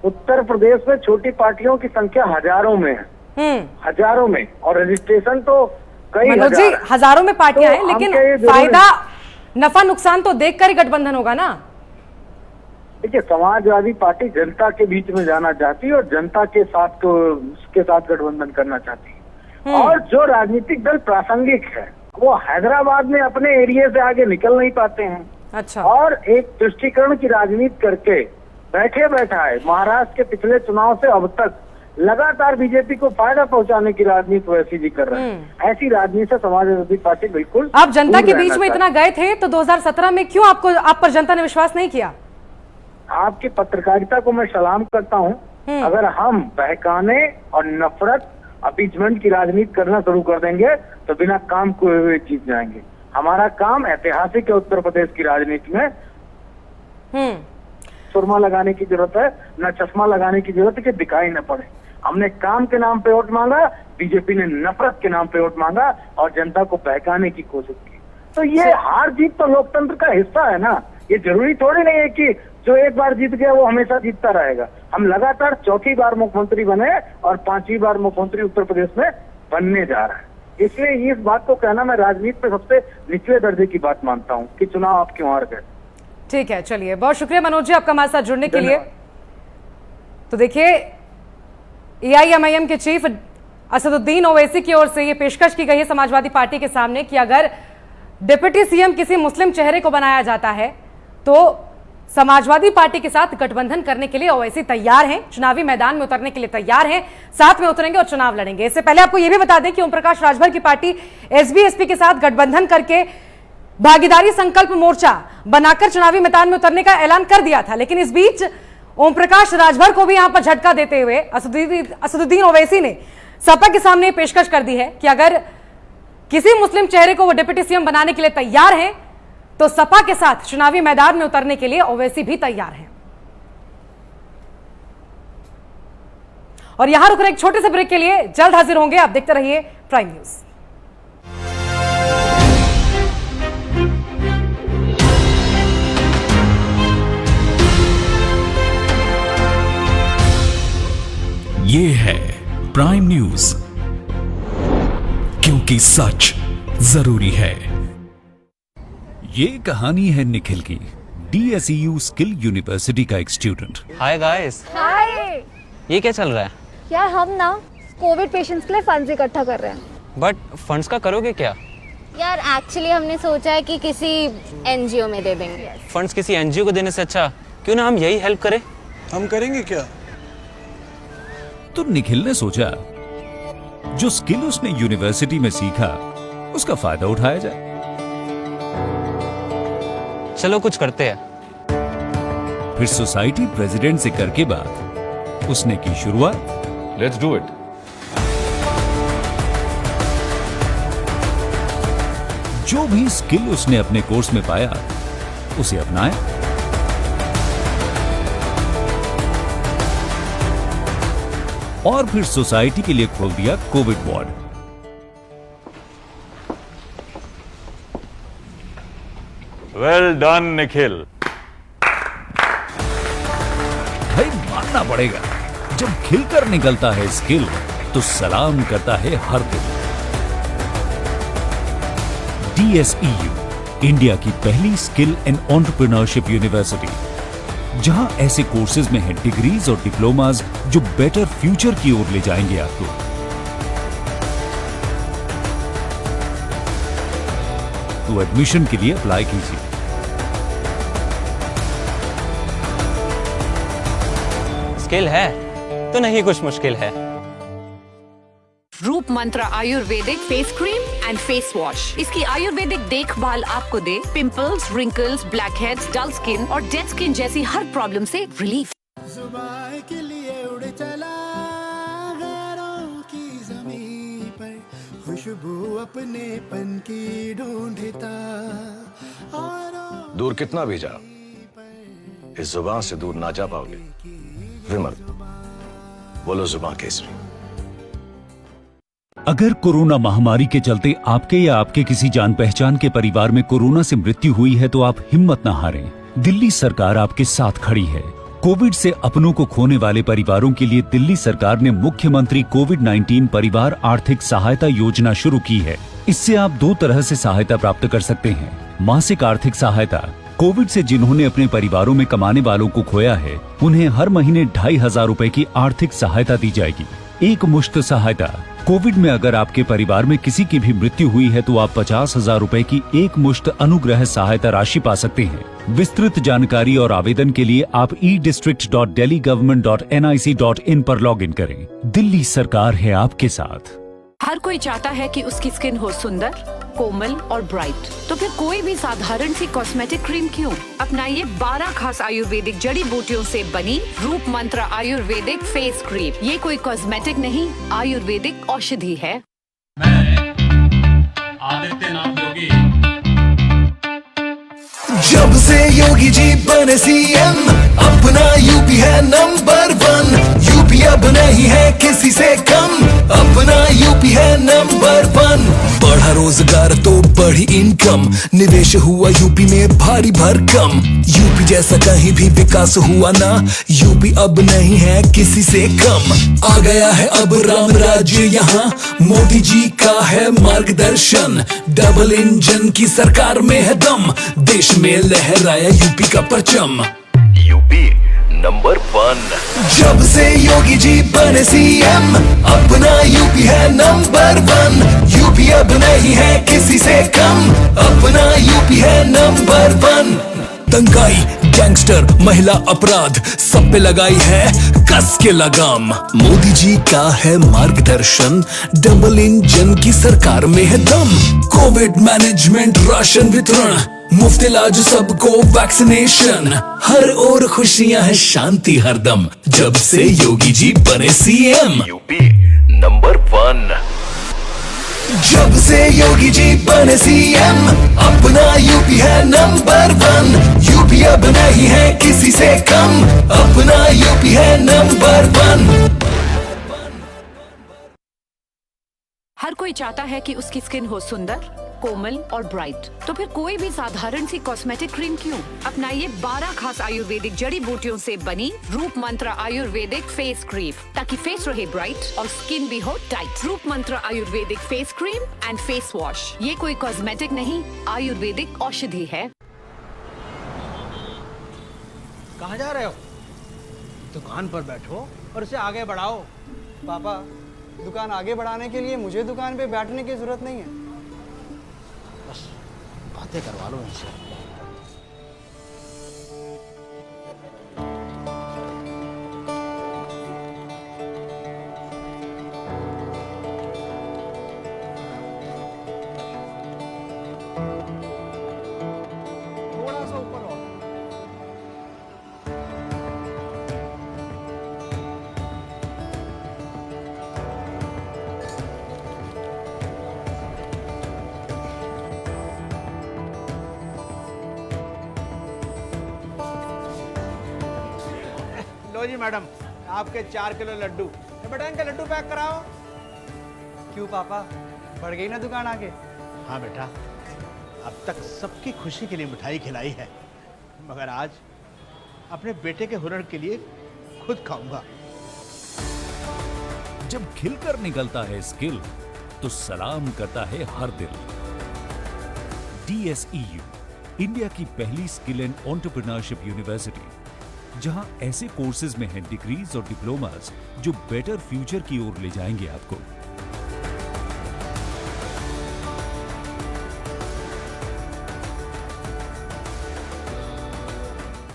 उत्तर प्रदेश में छोटी पार्टियों की संख्या हजारों में है। हजारों में, और रजिस्ट्रेशन तो कई मनोज जी, हजारों में पार्टियां हैं, लेकिन फायदा नफा नुकसान तो देखकर ही गठबंधन होगा ना। देखिए, समाजवादी पार्टी जनता के बीच में जाना चाहती है और जनता के साथ गठबंधन करना चाहती है। और जो राजनीतिक दल प्रासंगिक है वो हैदराबाद में अपने एरिया से आगे निकल नहीं पाते हैं। अच्छा। और एक तुष्टीकरण की राजनीति करके बैठे बैठाए महाराष्ट्र के पिछले चुनाव से अब तक लगातार बीजेपी को फायदा पहुंचाने की राजनीति वैसी जी कर रहे हैं। ऐसी राजनीति से समाजवादी पार्टी बिल्कुल। आप जनता के बीच में इतना गए थे तो 2017 में क्यों आप पर जनता ने विश्वास नहीं किया? आपकी पत्रकारिता को मैं सलाम करता हूं। अगर हम बहकाने और नफरत अपीचमेंट की राजनीति करना शुरू कर देंगे तो बिना काम किए हुए जीत जाएंगे। हमारा काम ऐतिहासिक है, उत्तर प्रदेश की राजनीति में सुरमा लगाने की जरूरत है, न चश्मा लगाने की जरूरत है कि दिखाई न पड़े। हमने काम के नाम पे वोट मांगा, बीजेपी ने नफरत के नाम पे वोट मांगा और जनता को बहकाने की कोशिश की। तो ये हार जीत तो लोकतंत्र का हिस्सा है ना। ये जरूरी थोड़ी नहीं है कि जो एक बार जीत गया वो हमेशा जीतता रहेगा। हम लगातार चौथी बार मुख्यमंत्री बने और 5वीं बार मुख्यमंत्री उत्तर प्रदेश में बनने जा रहा है। इसलिए इस बात को कहना मैं राजनीति में सबसे निचले दर्जे की बात मानता हूँ कि चुनाव आप क्यों हार गए। ठीक है, चलिए, बहुत शुक्रिया मनोज जी आपका हमारे साथ जुड़ने के लिए। तो देखिए, AIMIM के चीफ असदुद्दीन ओवैसी की ओर से यह पेशकश की गई है समाजवादी पार्टी के सामने कि अगर डिप्टी सीएम किसी मुस्लिम चेहरे को बनाया जाता है तो समाजवादी पार्टी के साथ गठबंधन करने के लिए ओवैसी तैयार हैं, चुनावी मैदान में उतरने के लिए तैयार हैं, साथ में उतरेंगे और चुनाव लड़ेंगे। इससे पहले आपको यह भी बता दें कि ओम प्रकाश राजभर की पार्टी SBSP के साथ गठबंधन करके भागीदारी संकल्प मोर्चा बनाकर चुनावी मैदान में उतरने का ऐलान कर दिया था। लेकिन इस बीच ओम प्रकाश राजभर को भी यहां पर झटका देते हुए असदुद्दीन ओवैसी ने सपा के सामने पेशकश कर दी है कि अगर किसी मुस्लिम चेहरे को वो डिप्टी सीएम बनाने के लिए तैयार हैं तो सपा के साथ चुनावी मैदान में उतरने के लिए ओवैसी भी तैयार हैं। और यहां रुक रहे एक छोटे से ब्रेक के लिए, जल्द हाजिर होंगे। आप देखते रहिए प्राइम न्यूज। ये है प्राइम न्यूज, क्योंकि सच जरूरी है। ये कहानी है निखिल की, DSEU स्किल यूनिवर्सिटी का एक स्टूडेंट। Hi guys. हाय। ये क्या चल रहा है? यार हम ना कोविड पेशेंट्स के लिए फंड्स इकट्ठा कर रहे हैं। बट फंड्स का करोगे क्या? यार एक्चुअली हमने सोचा है कि किसी NGO में दे देंगे। फंड्स किसी NGO को देने से अच्छा क्यों ना हम यही हेल्प करें। हम करेंगे क्या? तो निखिल ने सोचा जो स्किल उसने यूनिवर्सिटी में सीखा उसका फायदा उठाया जाए। चलो कुछ करते हैं। फिर सोसाइटी प्रेसिडेंट से करके बाद उसने की शुरुआत। Let's do it. जो भी स्किल उसने अपने कोर्स में पाया उसे अपनाया। और फिर सोसाइटी के लिए खोल दिया Covid ward. Well done Nikhil. भाई मानना पड़ेगा, जब खिलकर निकलता है स्किल तो सलाम करता है हर दिल। DSEU इंडिया की पहली स्किल एंड एंटरप्रेन्योरशिप यूनिवर्सिटी, जहां ऐसे कोर्सेज में है डिग्रीज और डिप्लोमाज जो बेटर फ्यूचर की ओर ले जाएंगे आपको। तो एडमिशन के लिए अप्लाई कीजिए। स्किल है तो नहीं कुछ मुश्किल है। Roop Mantra ayurvedic face cream and face wash. इसकी आयुर्वेदिक देखभाल आपको दे pimples, wrinkles, blackheads, dull skin और डेड स्किन जैसी हर प्रॉब्लम से रिलीफ। जुबान के लिए उड़ चला गैरों की ज़मीं पर, खुशबू अपने पन की ढूंढता। दूर कितना भी जा, इस जुबान से दूर ना जा पाओगे। विमल, बोलो जुबान केसरी। अगर कोरोना महामारी के चलते आपके या आपके किसी जान पहचान के परिवार में कोरोना से मृत्यु हुई है तो आप हिम्मत न हारें। दिल्ली सरकार आपके साथ खड़ी है। कोविड से अपनों को खोने वाले परिवारों के लिए दिल्ली सरकार ने मुख्यमंत्री कोविड-19 परिवार आर्थिक सहायता योजना शुरू की है। इससे आप 2 तरह से सहायता प्राप्त कर सकते हैं। मासिक आर्थिक सहायता, कोविड से जिन्होंने अपने परिवारों में कमाने वालों को खोया है, उन्हें हर महीने 2,500 रुपए की आर्थिक सहायता दी जाएगी। एक मुश्त सहायता, कोविड में अगर आपके परिवार में किसी की भी मृत्यु हुई है तो आप 50,000 रुपए की एक मुश्त अनुग्रह सहायता राशि पा सकते हैं। विस्तृत जानकारी और आवेदन के लिए आप edistrict.delhigovernment.nic.in पर लॉगिन करें। दिल्ली सरकार है आपके साथ। हर कोई चाहता है कि उसकी स्किन हो सुंदर, कोमल और ब्राइट, तो फिर कोई भी साधारण सी कॉस्मेटिक क्रीम क्यों? अपनाइए 12 खास आयुर्वेदिक जड़ी बूटियों से बनी रूप मंत्र आयुर्वेदिक फेस क्रीम। ये कोई कॉस्मेटिक नहीं, आयुर्वेदिक औषधि है। आदित्यनाथ योगी। जब से योगी जी बने सीएम, अपना यूपी है नंबर 1। यूपी अब नहीं है किसी से कम, अपना यूपी है नंबर 1। बढ़ा रोजगार तो बढ़ी इनकम, निवेश हुआ यूपी में भारी भरकम। यूपी जैसा कहीं भी विकास हुआ ना, यूपी अब नहीं है किसी से कम। आ गया है अब राम राज्य यहाँ, मोदी जी का है मार्गदर्शन। डबल इंजन की सरकार में है दम, देश में लहराया यूपी का परचम। UP number 1। जब से योगी जी बने सीएम, अपना यूपी है नंबर 1। यूपी अब नहीं है किसी से कम, अपना यूपी है नंबर 1। दंगाई, गैंगस्टर, महिला अपराध, सब पे लगाई है कस के लगाम। मोदी जी का है मार्गदर्शन, डबल इंजन की सरकार में है दम। कोविड मैनेजमेंट, राशन वितरण, मुफ्त इलाज सबको, वैक्सीनेशन, हर ओर खुशियां है, शांति हरदम। जब से योगी जी बने सीएम, यूपी नंबर 1। जब से योगी जी बने सीएम, अपना यूपी है नंबर 1। यूपी अब नहीं है किसी से कम, अपना यूपी है नंबर 1। हर कोई चाहता है कि उसकी स्किन हो सुंदर, कोमल और ब्राइट, तो फिर कोई भी साधारण सी कॉस्मेटिक क्रीम क्यों? अपनाइए 12 खास आयुर्वेदिक जड़ी बूटियों से बनी रूप मंत्र आयुर्वेदिक फेस क्रीम, ताकि फेस रहे ब्राइट और स्किन भी हो टाइट। रूप Mantra ayurvedic face cream and face wash, ये कोई कॉस्मेटिक नहीं, आयुर्वेदिक औषधि है। कहाँ जा रहे हो? दुकान पर बैठो और उसे आगे बढ़ाओ। पापा, दुकान आगे बढ़ाने के लिए मुझे दुकान पे बैठने की जरूरत नहीं है। बस बातें करवा लो इनसे। थोड़ा सा ऊपर और। लो जी मैडम, आपके 4 किलो लड्डू। बेटा इनका लड्डू पैक कराओ। क्यों पापा, बढ़ गई ना दुकान आगे? हाँ बेटा, अब तक सबकी खुशी के लिए मिठाई खिलाई है, मगर आज अपने बेटे के हुनर के लिए खुद खाऊंगा। जब खिलकर निकलता है स्किल, तो सलाम करता है हर दिल। DSEU, इंडिया की पहली स्किल एंड एंटरप्रेन्योरशिप यूनिवर्सिटी, जहां ऐसे कोर्सेज में हैं डिग्रीज और डिप्लोमास जो बेटर फ्यूचर की ओर ले जाएंगे आपको।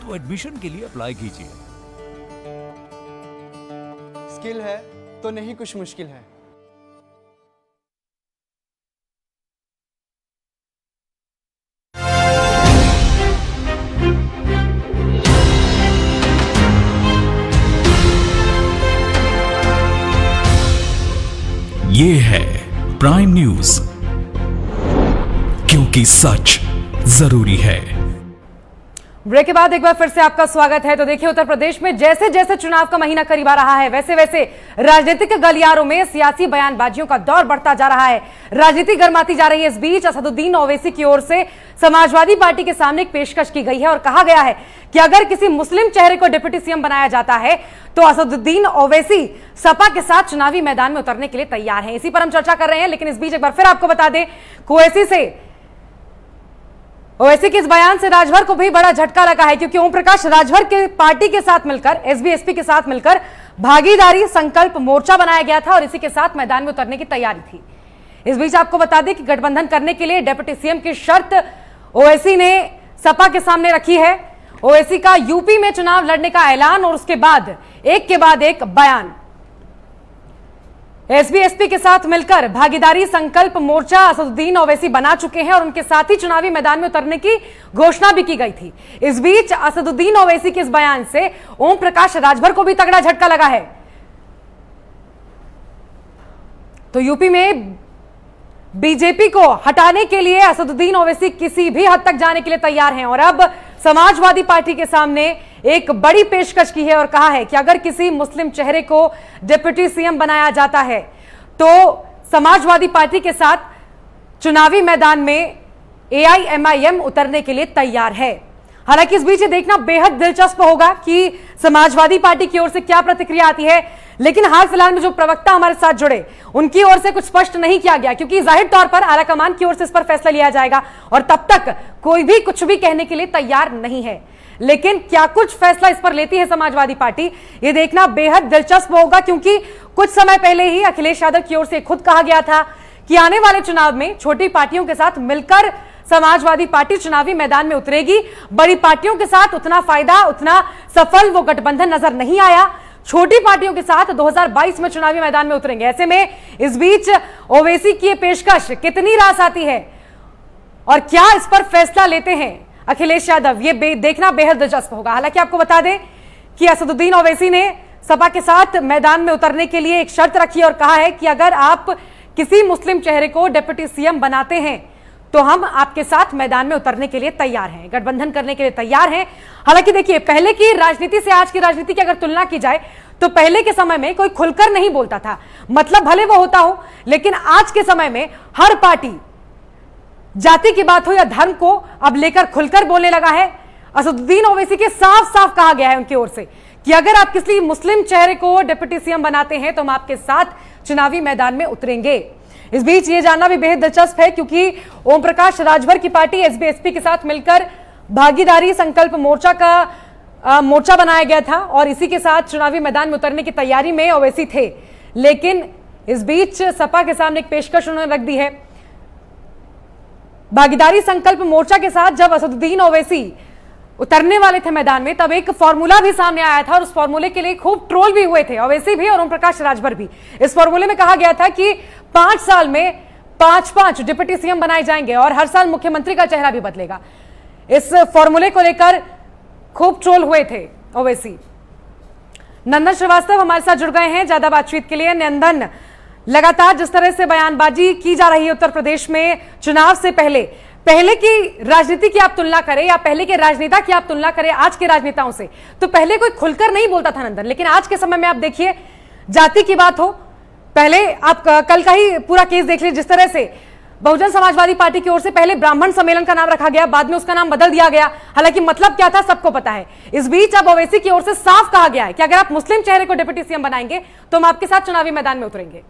तो एडमिशन के लिए अप्लाई कीजिए। स्किल है तो नहीं कुछ मुश्किल है। ये है प्राइम न्यूज, क्योंकि सच जरूरी है। ब्रेक के बाद एक बार फिर से आपका स्वागत है। तो देखिए, उत्तर प्रदेश में जैसे जैसे चुनाव का महीना करीब आ रहा है, वैसे वैसे राजनीतिक गलियारों में सियासी बयानबाजियों का दौर बढ़ता जा रहा है, राजनीति गर्माती जा रही है। इस बीच असदुद्दीन ओवैसी की ओर से समाजवादी पार्टी के सामने एक पेशकश की गई है और कहा गया है कि अगर किसी मुस्लिम चेहरे को डिप्टी सीएम बनाया जाता है तो असदुद्दीन ओवैसी सपा के साथ चुनावी मैदान में उतरने के लिए तैयार हैं। इसी पर हम चर्चा कर रहे हैं, लेकिन इस बीच एक बार फिर आपको बता दें, ओवैसी के इस बयान से राजभर को भी बड़ा झटका लगा है, क्योंकि ओम प्रकाश राजभर के पार्टी के साथ मिलकर, एसबी-एसपी के साथ मिलकर भागीदारी संकल्प मोर्चा बनाया गया था और इसी के साथ मैदान में उतरने की तैयारी थी। इस बीच आपको बता दें कि गठबंधन करने के लिए डिप्टी सीएम की शर्त ओवैसी ने सपा के सामने रखी है। ओवैसी का यूपी में चुनाव लड़ने का ऐलान और उसके बाद एक बयान। एसबी-एसपी के साथ मिलकर भागीदारी संकल्प मोर्चा असदुद्दीन ओवैसी बना चुके हैं और उनके साथ ही चुनावी मैदान में उतरने की घोषणा भी की गई थी। इस बीच असदुद्दीन ओवैसी के इस बयान से ओम प्रकाश राजभर को भी तगड़ा झटका लगा है। तो यूपी में बीजेपी को हटाने के लिए असदुद्दीन ओवैसी किसी भी हद तक जाने के लिए तैयार हैं और अब समाजवादी पार्टी के सामने एक बड़ी पेशकश की है और कहा है कि अगर किसी मुस्लिम चेहरे को डिप्टी सीएम बनाया जाता है तो समाजवादी पार्टी के साथ चुनावी मैदान में एआईएमआईएम उतरने के लिए तैयार है। हालांकि इस बीच ये देखना बेहद दिलचस्प होगा कि समाजवादी पार्टी की ओर से क्या प्रतिक्रिया आती है, लेकिन हाल फिलहाल में जो प्रवक्ता हमारे साथ जुड़े उनकी ओर से कुछ स्पष्ट नहीं किया गया, क्योंकि जाहिर तौर पर आलाकमान की ओर से इस पर फैसला लिया जाएगा और तब तक कोई भी कुछ भी कहने के लिए तैयार नहीं है। लेकिन क्या कुछ फैसला इस पर लेती है समाजवादी पार्टी, ये देखना बेहद दिलचस्प होगा, क्योंकि कुछ समय पहले ही अखिलेश यादव की ओर से खुद कहा गया था कि आने वाले चुनाव में छोटी पार्टियों के साथ मिलकर समाजवादी पार्टी चुनावी मैदान में उतरेगी। बड़ी पार्टियों के साथ उतना फायदा, उतना सफल वो गठबंधन नजर नहीं आया। छोटी पार्टियों के साथ 2022 में चुनावी मैदान में उतरेंगे। ऐसे में इस बीच ओवैसी की पेशकश कितनी रास आती है और क्या इस पर फैसला लेते हैं अखिलेश यादव, ये देखना बेहद दिलचस्प होगा। हालांकि आपको बता दें कि असदुद्दीन ओवैसी ने सपा के साथ मैदान में उतरने के लिए एक शर्त रखी और कहा है कि अगर आप किसी मुस्लिम चेहरे को डिप्टी सीएम बनाते हैं तो हम आपके साथ मैदान में उतरने के लिए तैयार हैं, गठबंधन करने के लिए तैयार हैं। हालांकि देखिए, पहले की राजनीति से आज की राजनीति की अगर तुलना की जाए तो पहले के समय में कोई खुलकर नहीं बोलता था, मतलब भले वो होता हो, लेकिन आज के समय में हर पार्टी जाति की बात हो या धर्म को अब लेकर खुलकर बोलने लगा है। असदुद्दीन ओवैसी के साफ साफ कहा गया है उनकी ओर से कि अगर आप किसी मुस्लिम चेहरे को डिप्टी सीएम बनाते हैं तो हम आपके साथ चुनावी मैदान में उतरेंगे। इस बीच ये जानना भी बेहद दिलचस्प है, क्योंकि ओम प्रकाश राजभर की पार्टी एसबी-एसपी के साथ मिलकर भागीदारी संकल्प मोर्चा का मोर्चा बनाया गया था और इसी के साथ चुनावी मैदान में उतरने की तैयारी में ओवैसी थे। लेकिन इस बीच सपा के सामने एक पेशकश उन्होंने रख दी है। भागीदारी संकल्प मोर्चा के साथ जब असदुद्दीन ओवैसी उतरने वाले थे मैदान में, तब एक फॉर्मूला भी सामने आया था और उस फॉर्मूले के लिए खूब ट्रोल भी हुए थे, ओवैसी भी और ओम प्रकाश राजभर भी। इस फॉर्मूले में कहा गया था कि 5 साल में 5-5 डिप्टी सीएम बनाए जाएंगे और हर साल मुख्यमंत्री का चेहरा भी बदलेगा। इस फॉर्मूले को लेकर खूब ट्रोल हुए थे ओवैसी। नंदन श्रीवास्तव हमारे साथ जुड़ गए हैं ज्यादा बातचीत के लिए। नंदन, लगातार जिस तरह से बयानबाजी की जा रही है उत्तर प्रदेश में चुनाव से पहले की राजनीति की आप तुलना करें या पहले के राजनेता की आप तुलना करें आज के राजनेताओं से, तो पहले कोई खुलकर नहीं बोलता था नंदन, लेकिन आज के समय में आप देखिए, जाति की बात हो, पहले आप कल का ही पूरा केस देख लीजिए, जिस तरह से बहुजन समाजवादी पार्टी की ओर से पहले ब्राह्मण सम्मेलन का नाम रखा गया, बाद में उसका नाम बदल दिया गया। हालांकि मतलब क्या था सबको पता है। इस बीच अब ओवैसी की ओर से साफ कहा गया है कि अगर आप मुस्लिम चेहरे को डिप्टी सीएम बनाएंगे तो हम आपके साथ चुनावी मैदान में उतरेंगे।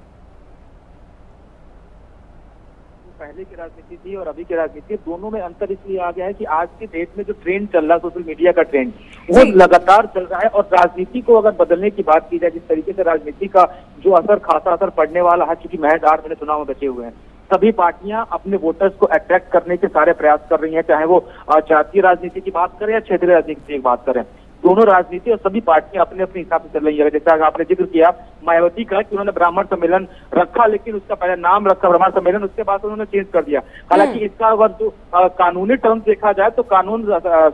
पहले की राजनीति थी और अभी की राजनीति, दोनों में अंतर इसलिए आ गया है कि आज के डेट में जो ट्रेंड चल रहा है, सोशल मीडिया का ट्रेंड, वो लगातार चल रहा है। और राजनीति को अगर बदलने की बात की जाए, जिस तरीके से राजनीति का जो खासा असर पड़ने वाला है, क्योंकि महज 8 महीने चुनाव में बचे हुए हैं, सभी पार्टियां अपने वोटर्स को अट्रैक्ट करने के सारे प्रयास कर रही हैं, चाहे वो जातीय राजनीति की बात करें या क्षेत्रीय राजनीति की बात करें। दोनों राजनीति और सभी पार्टियां अपने अपने हिसाब से चल रही है। जैसा आपने जिक्र किया मायावती का कि उन्होंने ब्राह्मण सम्मेलन रखा, लेकिन उसका पहले नाम रखा ब्राह्मण सम्मेलन, उसके बाद उन्होंने चेंज कर दिया। हालांकि इसका अगर जो कानूनी टर्म देखा जाए तो कानून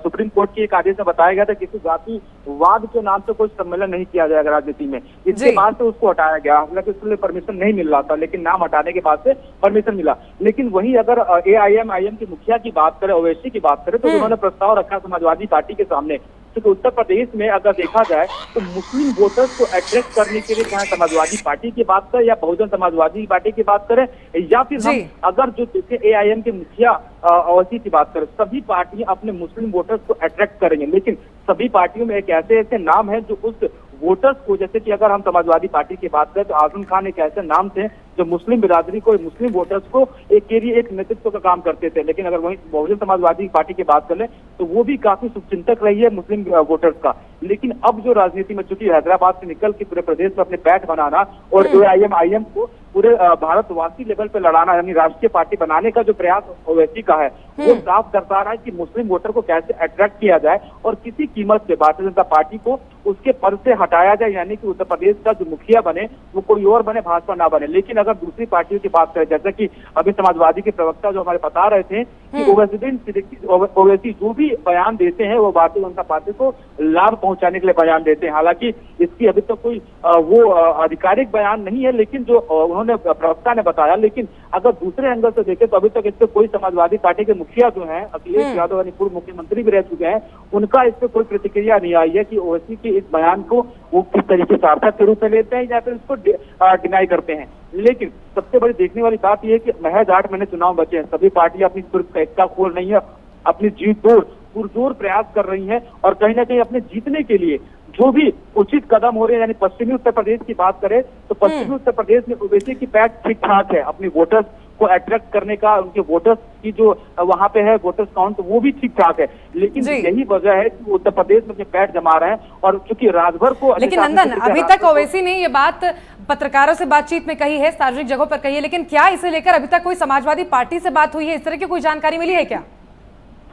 सुप्रीम कोर्ट के एक आदेश में बताया गया था किसी जातिवाद के नाम से कोई सम्मेलन नहीं किया जाएगा राजनीति में। इसके बाद से उसको हटाया गया, हालांकि उसके लिए परमिशन नहीं मिल रहा था, लेकिन नाम हटाने के बाद से परमिशन मिला। लेकिन वही अगर AIM के मुखिया की बात करें, ओवैसी की बात करें, तो उन्होंने प्रस्ताव रखा समाजवादी पार्टी के सामने। क्योंकि उत्तर प्रदेश में अगर देखा जाए तो मुस्लिम वोटर्स को अट्रैक्ट करने के लिए चाहे समाजवादी पार्टी की बात करें या बहुजन समाजवादी पार्टी की बात करें या फिर हम अगर जो AIM के मुखिया ओवैसी की बात करें, सभी पार्टियां अपने मुस्लिम वोटर्स को अट्रैक्ट करेंगे। लेकिन सभी पार्टियों में एक ऐसे नाम है जो उस वोटर्स को, जैसे कि अगर हम समाजवादी पार्टी की बात करें तो आजम खान एक ऐसे नाम थे जो मुस्लिम बिरादरी को, मुस्लिम वोटर्स को के लिए एक नेतृत्व का काम करते थे। लेकिन अगर वहीं बहुजन समाजवादी पार्टी की बात कर ले तो वो भी काफी शुभचिंतक रही है मुस्लिम वोटर्स का। लेकिन अब जो राजनीति में चूंकि हैदराबाद से निकल के पूरे प्रदेश में अपने पैठ बनाना और AIM को पूरे भारतवासी लेवल पे लड़ाना, यानी राष्ट्रीय पार्टी बनाने का जो प्रयास ओवैसी का है, वो साफ दर्शा रहा है कि मुस्लिम वोटर को कैसे अट्रैक्ट किया जाए और किसी कीमत से भारतीय जनता पार्टी को उसके पद से हटाया जाए, यानी कि उत्तर प्रदेश का जो मुखिया बने वो कोई और बने, भाजपा ना बने। लेकिन अगर दूसरी पार्टियों की बात करें, जैसे कि अभी समाजवादी के प्रवक्ता जो हमारे बता रहे थे कि ओवैसी जो भी बयान देते हैं वो भारतीय जनता पार्टी को लाभ पहुंचाने के लिए बयान देते हैं। हालांकि इसकी अभी तक कोई वो आधिकारिक बयान नहीं है, लेकिन जो उन्होंने प्रवक्ता ने बताया। लेकिन अगर दूसरे एंगल से देखें तो अभी तक इस पर कोई समाजवादी पार्टी के मुखिया जो हैं, अखिलेश यादव यानी पूर्व मुख्यमंत्री भी रह चुके हैं, उनका इस पर कोई प्रतिक्रिया नहीं आई है कि ओवैसी के इस बयान को वो किस तरीके से सार्थक के रूप में लेते हैं या फिर उसको डिनाई करते हैं। लेकिन सबसे बड़ी देखने वाली बात यह है कि महज 8 महीने चुनाव बचे हैं, सभी पार्टियां अपनी सिर्फ एकता खोल नहीं है, अपनी जीत पुरजोर प्रयास कर रही हैं और कहीं ना कहीं अपने जीतने के लिए जो भी उचित कदम हो रहे हैं, यानी पश्चिमी उत्तर प्रदेश की बात करें तो पश्चिमी उत्तर प्रदेश में ओवैसी की पैठ ठीक ठाक है, अपनी वोटर्स को अट्रैक्ट करने का, उनके वोटर्स की जो वहां पे है वोटर्स काउंट वो भी ठीक ठाक है। लेकिन यही वजह है कि उत्तर प्रदेश में अपने पैठ जमा रहे हैं और चूंकि राजभर को। लेकिन नंदन, अभी तक ओवैसी ने ये बात पत्रकारों से बातचीत में कही है, सार्वजनिक जगहों पर कही है, लेकिन क्या इसे लेकर अभी तक कोई समाजवादी पार्टी से बात हुई है, इस तरह की कोई जानकारी मिली है क्या?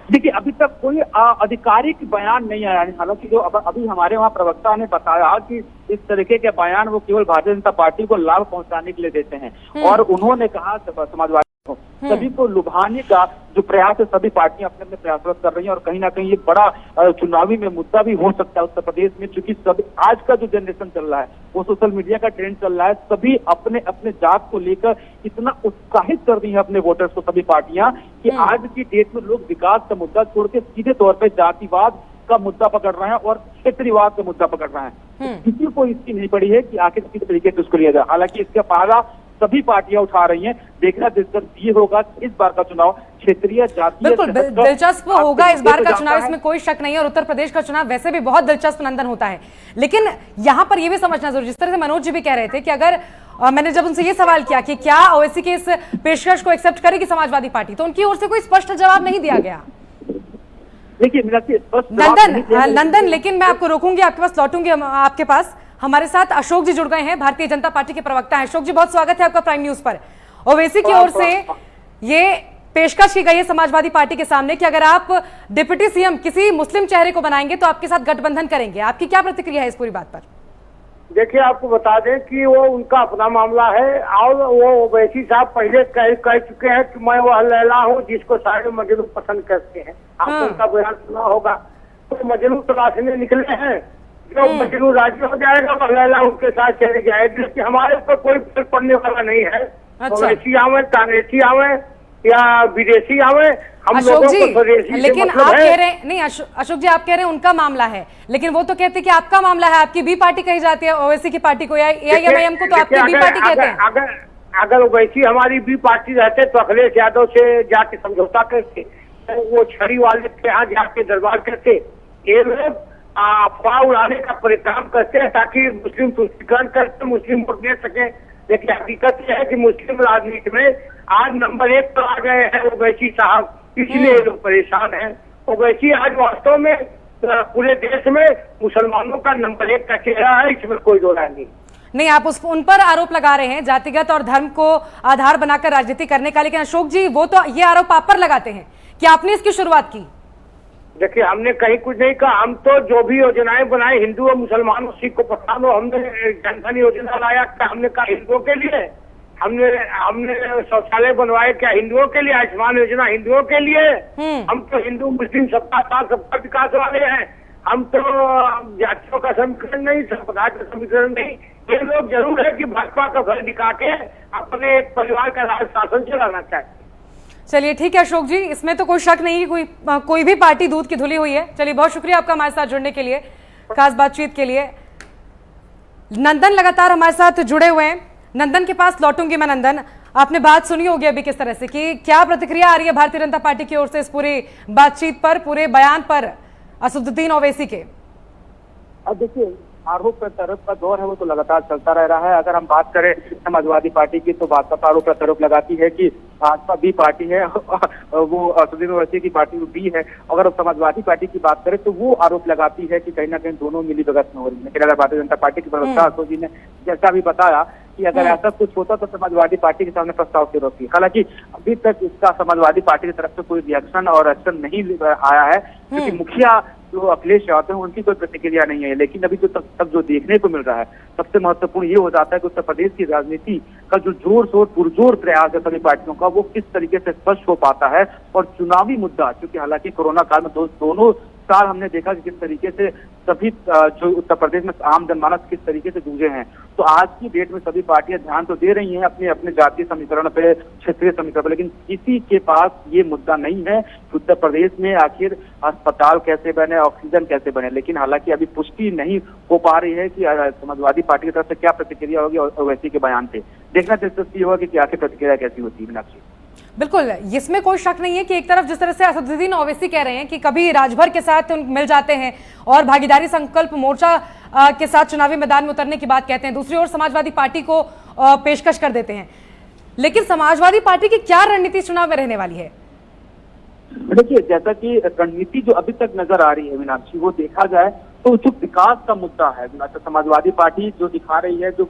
देखिए, अभी तक कोई आधिकारिक बयान नहीं आया है। हालांकि जो अभी हमारे वहाँ प्रवक्ता ने बताया कि इस तरीके के बयान वो केवल भारतीय जनता पार्टी को लाभ पहुंचाने के लिए देते हैं और उन्होंने कहा समाजवादी सभी को लुभाने का जो प्रयास है, सभी पार्टियां अपने अपने प्रयासरत कर रही हैं और कहीं ना कहीं ये बड़ा चुनावी में मुद्दा भी हो सकता है उत्तर प्रदेश में, क्योंकि सभी आज का जो जनरेशन चल रहा है वो सोशल मीडिया का ट्रेंड चल रहा है। सभी अपने अपने जात को लेकर इतना उत्साहित कर रही है अपने वोटर्स को सभी पार्टियां कि आज की डेट में लोग विकास का मुद्दा छोड़ के सीधे तौर पर जातिवाद का मुद्दा पकड़ रहे हैं और क्षेत्रीयवाद का मुद्दा पकड़ रहे हैं। किसी को इसकी नहीं पड़ी है कि आखिर किस तरीके से उसको लिया जाए। हालांकि इसका पहला सभी पार्टियां उठा रही हैं। देखना दिलचस्प ये होगा कि इस बार का चुनाव क्षेत्रीय जातीय बिल्कुल दिलचस्प होगा इस बार का चुनाव, इसमें कोई शक नहीं है। और उत्तर प्रदेश का चुनाव वैसे भी बहुत दिलचस्प नंदन होता है, लेकिन यहाँ पर यह भी समझना जरूरी, जिस तरह से मनोज जी भी कह रहे थे कि अगर मैंने जब उनसे ये सवाल किया कि क्या ओवैसी के इस पेशकश को एक्सेप्ट करेगी समाजवादी पार्टी, तो उनकी ओर से कोई स्पष्ट जवाब नहीं दिया गया। देखिए नंदन, लेकिन मैं आपको रोकूंगी, आपके पास लौटूंगी। आपके पास हमारे साथ अशोक जी जुड़ गए हैं, भारतीय जनता पार्टी के प्रवक्ता हैं। अशोक जी, बहुत स्वागत है आपका प्राइम न्यूज पर। ओवैसी की ओर से ये पेशकश की गई है समाजवादी पार्टी के सामने कि अगर आप डिप्टी सीएम किसी मुस्लिम चेहरे को बनाएंगे तो आपके साथ गठबंधन करेंगे। आपकी क्या प्रतिक्रिया है इस पूरी बात पर? देखिए, आपको बता दें कि वो उनका अपना मामला है और वो ओवैसी साहब पहले कह चुके हैं कि मैं वो लैला हूँ जिसको सारे मजलू पसंद करते हैं। आपने उनका बयान सुना होगा। तो मजलू तलाशने निकले हैं, जो मजलू राजी हो जाएगा वो लैला उनके साथ चले जाएगी। कि हमारे ऊपर कोई फर्क पड़ने वाला नहीं है। ओवैसी आवे, कांग्रेसी आवे या विदेशी आवे, हम अशोक लोगों जी, को स्वदेशी लेकिन आप कह रहे हैं नहीं, अशोक जी आप कह रहे हैं उनका मामला है, लेकिन वो तो कहते हैं कि आपका मामला है, आपकी बी पार्टी कही जाती है ओवैसी की पार्टी को, या AIM को तो आपकी बी पार्टी कहते हैं। अगर ओवैसी हमारी बी पार्टी रहते तो अखिलेश यादव से जाके समझौता करते, तो वो छड़ी वाले के यहाँ जाके दरबार करते। ये लोग अफवाह उड़ाने का परिश्रम करते हैं ताकि मुस्लिम तुष्टिकरण करके मुस्लिम वोट दे सके। लेकिन हकीकत यह है कि मुस्लिम राजनीति में आज नंबर 1 पर आ गए हैं ओवैसी साहब, इसलिए लोग परेशान हैं। ओवैसी आज वास्तव में पूरे देश में मुसलमानों का नंबर 1 का चेहरा है, इसमें कोई दो राय नहीं। आप उन पर आरोप लगा रहे हैं जातिगत और धर्म को आधार बनाकर राजनीति करने का, लेकिन अशोक जी वो तो ये आरोप आप पर लगाते हैं कि आपने इसकी शुरुआत की। देखिए, हमने कहीं कुछ नहीं कहा। हम तो जो भी योजनाएं बनाए हिंदू और मुसलमान और सिख को पठान हो, हमने जनधन योजना लाया क्या हमने कहा हिंदुओं के लिए? हमने शौचालय बनवाए क्या हिंदुओं के लिए? आयुष्मान योजना हिंदुओं के लिए? हम तो हिंदू मुस्लिम सबका साथ सबका विकास वाले हैं। हम तो जातियों का समीकरण नहीं, संप्रदाय का समीकरण नहीं। ये लोग जरूर है कि भाजपा का घर दिखा के अपने एक परिवार का राज शासन चलाना चाहते। चलिए ठीक है अशोक जी, इसमें तो कोई शक नहीं है, कोई भी पार्टी दूध की धुली हुई है। चलिए बहुत शुक्रिया आपका हमारे साथ जुड़ने के लिए, खास बातचीत के लिए। नंदन लगातार हमारे साथ जुड़े हुए हैं। नंदन के पास लौटूंगी मैं। नंदन, आपने बात सुनी होगी अभी किस तरह से कि क्या प्रतिक्रिया आ रही है भारतीय जनता पार्टी की ओर से इस पूरी बातचीत पर, पूरे बयान पर असदुद्दीन ओवैसी के? अब देखिए, आरोप प्रत्यारोप का दौर है वो तो लगातार चलता रह रहा है। अगर हम बात करें समाजवादी पार्टी की तो भाजपा आरोप प्रत्यारोप लगाती है कि भाजपा बी पार्टी है, वो असदुद्दीन ओवैसी की पार्टी बी है। अगर हम समाजवादी पार्टी की बात करें तो वो आरोप लगाती है कि कहीं ना कहीं दोनों मिली भगत में हो रही है। लेकिन अगर भारतीय जनता पार्टी के प्रवक्ता अशोक जी ने जैसा भी बताया कि अगर ऐसा कुछ होता तो समाजवादी पार्टी के सामने प्रस्ताव क्यों रखती है। हालांकि अभी तक इसका समाजवादी पार्टी की तरफ से कोई रिएक्शन और एक्शन नहीं आया है, क्योंकि मुखिया जो अखिलेश यादव हैं उनकी कोई प्रतिक्रिया नहीं है। लेकिन अभी जो तक जो देखने को मिल रहा है, सबसे महत्वपूर्ण ये हो जाता है कि उत्तर प्रदेश की राजनीति का जो जोर शोर पुरजोर प्रयास है सभी पार्टियों का, वो किस तरीके से स्पष्ट हो पाता है। और चुनावी मुद्दा, क्योंकि हालांकि कोरोना काल में दोनों साल हमने देखा कि किस तरीके से सभी जो उत्तर प्रदेश में आम जनमानस किस तरीके से जूझे हैं, तो आज की डेट में सभी पार्टियां ध्यान तो दे रही हैं अपने अपने जातीय समीकरण पे, क्षेत्रीय समीकरण पे, लेकिन किसी के पास ये मुद्दा नहीं है कि उत्तर प्रदेश में आखिर अस्पताल कैसे बने, ऑक्सीजन कैसे बने। लेकिन हालांकि अभी पुष्टि नहीं हो पा रही है कि समाजवादी पार्टी की तरफ से क्या प्रतिक्रिया होगी ओवैसी के बयान पे। देखना दिलचस्पी होगा कि आखिर प्रतिक्रिया कैसी होती है। मीनाक्षी, बिल्कुल, इसमें कोई शक नहीं है कि एक तरफ जिस तरह से असदुद्दीन ओवैसी कह रहे हैं कि कभी राजभर के साथ मिल जाते हैं और भागीदारी संकल्प मोर्चा के साथ चुनावी मैदान में उतरने की बात कहते हैं, दूसरी ओर समाजवादी पार्टी को पेशकश कर देते हैं। लेकिन समाजवादी पार्टी की क्या रणनीति चुनाव में रहने वाली है? देखिए, जैसा कि रणनीति जो अभी तक नजर आ रही है मीनाक्षी, वो देखा जाए तो जो विकास का मुद्दा है, समाजवादी पार्टी जो दिखा रही है, जो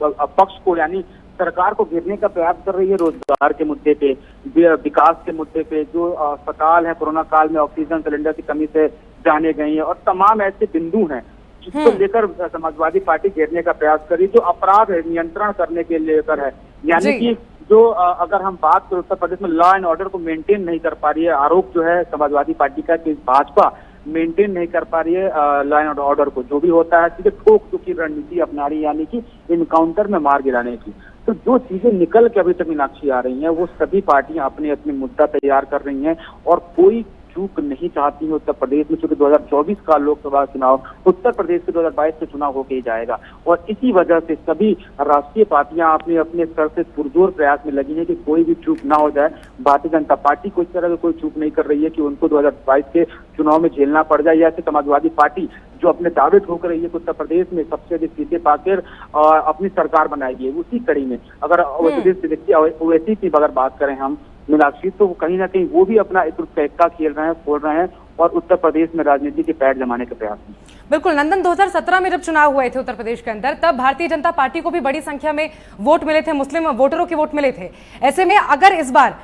पक्ष को यानी सरकार को घेरने का प्रयास कर रही है रोजगार के मुद्दे पे, विकास के मुद्दे पे, जो अस्पताल है कोरोना काल में ऑक्सीजन सिलेंडर की कमी से जाने गई है, और तमाम ऐसे बिंदु हैं जिसको लेकर समाजवादी पार्टी घेरने का प्रयास करी, जो अपराध है नियंत्रण करने के लेकर है। यानी कि जो अगर हम बात करें उत्तर प्रदेश में लॉ एंड ऑर्डर को मेंटेन नहीं कर पा रही है, आरोप जो है समाजवादी पार्टी का कि भाजपा मेंटेन नहीं कर पा रही है लॉ एंड ऑर्डर को, जो भी होता है सीधे ठोक की रणनीति अपना रही है, यानी कि इनकाउंटर में मार गिराने की। तो जो चीजें निकल के अभी तक मीनाक्षी आ रही हैं, वो सभी पार्टियां अपने अपने मुद्दा तैयार कर रही हैं और कोई चूक नहीं चाहती है उत्तर प्रदेश में, क्योंकि 2024 का लोकसभा चुनाव उत्तर प्रदेश के 2022 के चुनाव होके ही जाएगा। और इसी वजह से सभी राष्ट्रीय पार्टियां अपने अपने स्तर से पुरजोर प्रयास में लगी हैं कि कोई भी चूक ना हो जाए। भारतीय जनता पार्टी को इस तरह की कोई चूक नहीं कर रही है कि उनको 2022 के चुनाव में झेलना पड़ जाए, या फिर समाजवादी पार्टी जो अपने दावे ठोक रही है कि उत्तर प्रदेश में सबसे अधिक सीटें पाकर अपनी सरकार बनाएगी। उसी कड़ी में अगर ओवैसी की अगर बात करें हम मीनाक्षी, तो कहीं ना कहीं वो भी अपना एक पैक्का खेल रहे हैं, खोल रहे हैं और उत्तर प्रदेश में राजनीति के पैर जमाने के प्रयास में। बिल्कुल नंदन, 2017 में जब चुनाव हुए थे उत्तर प्रदेश के अंदर, तब भारतीय जनता पार्टी को भी बड़ी संख्या में वोट मिले थे, मुस्लिम वोटरों के वोट मिले थे। ऐसे में अगर इस बार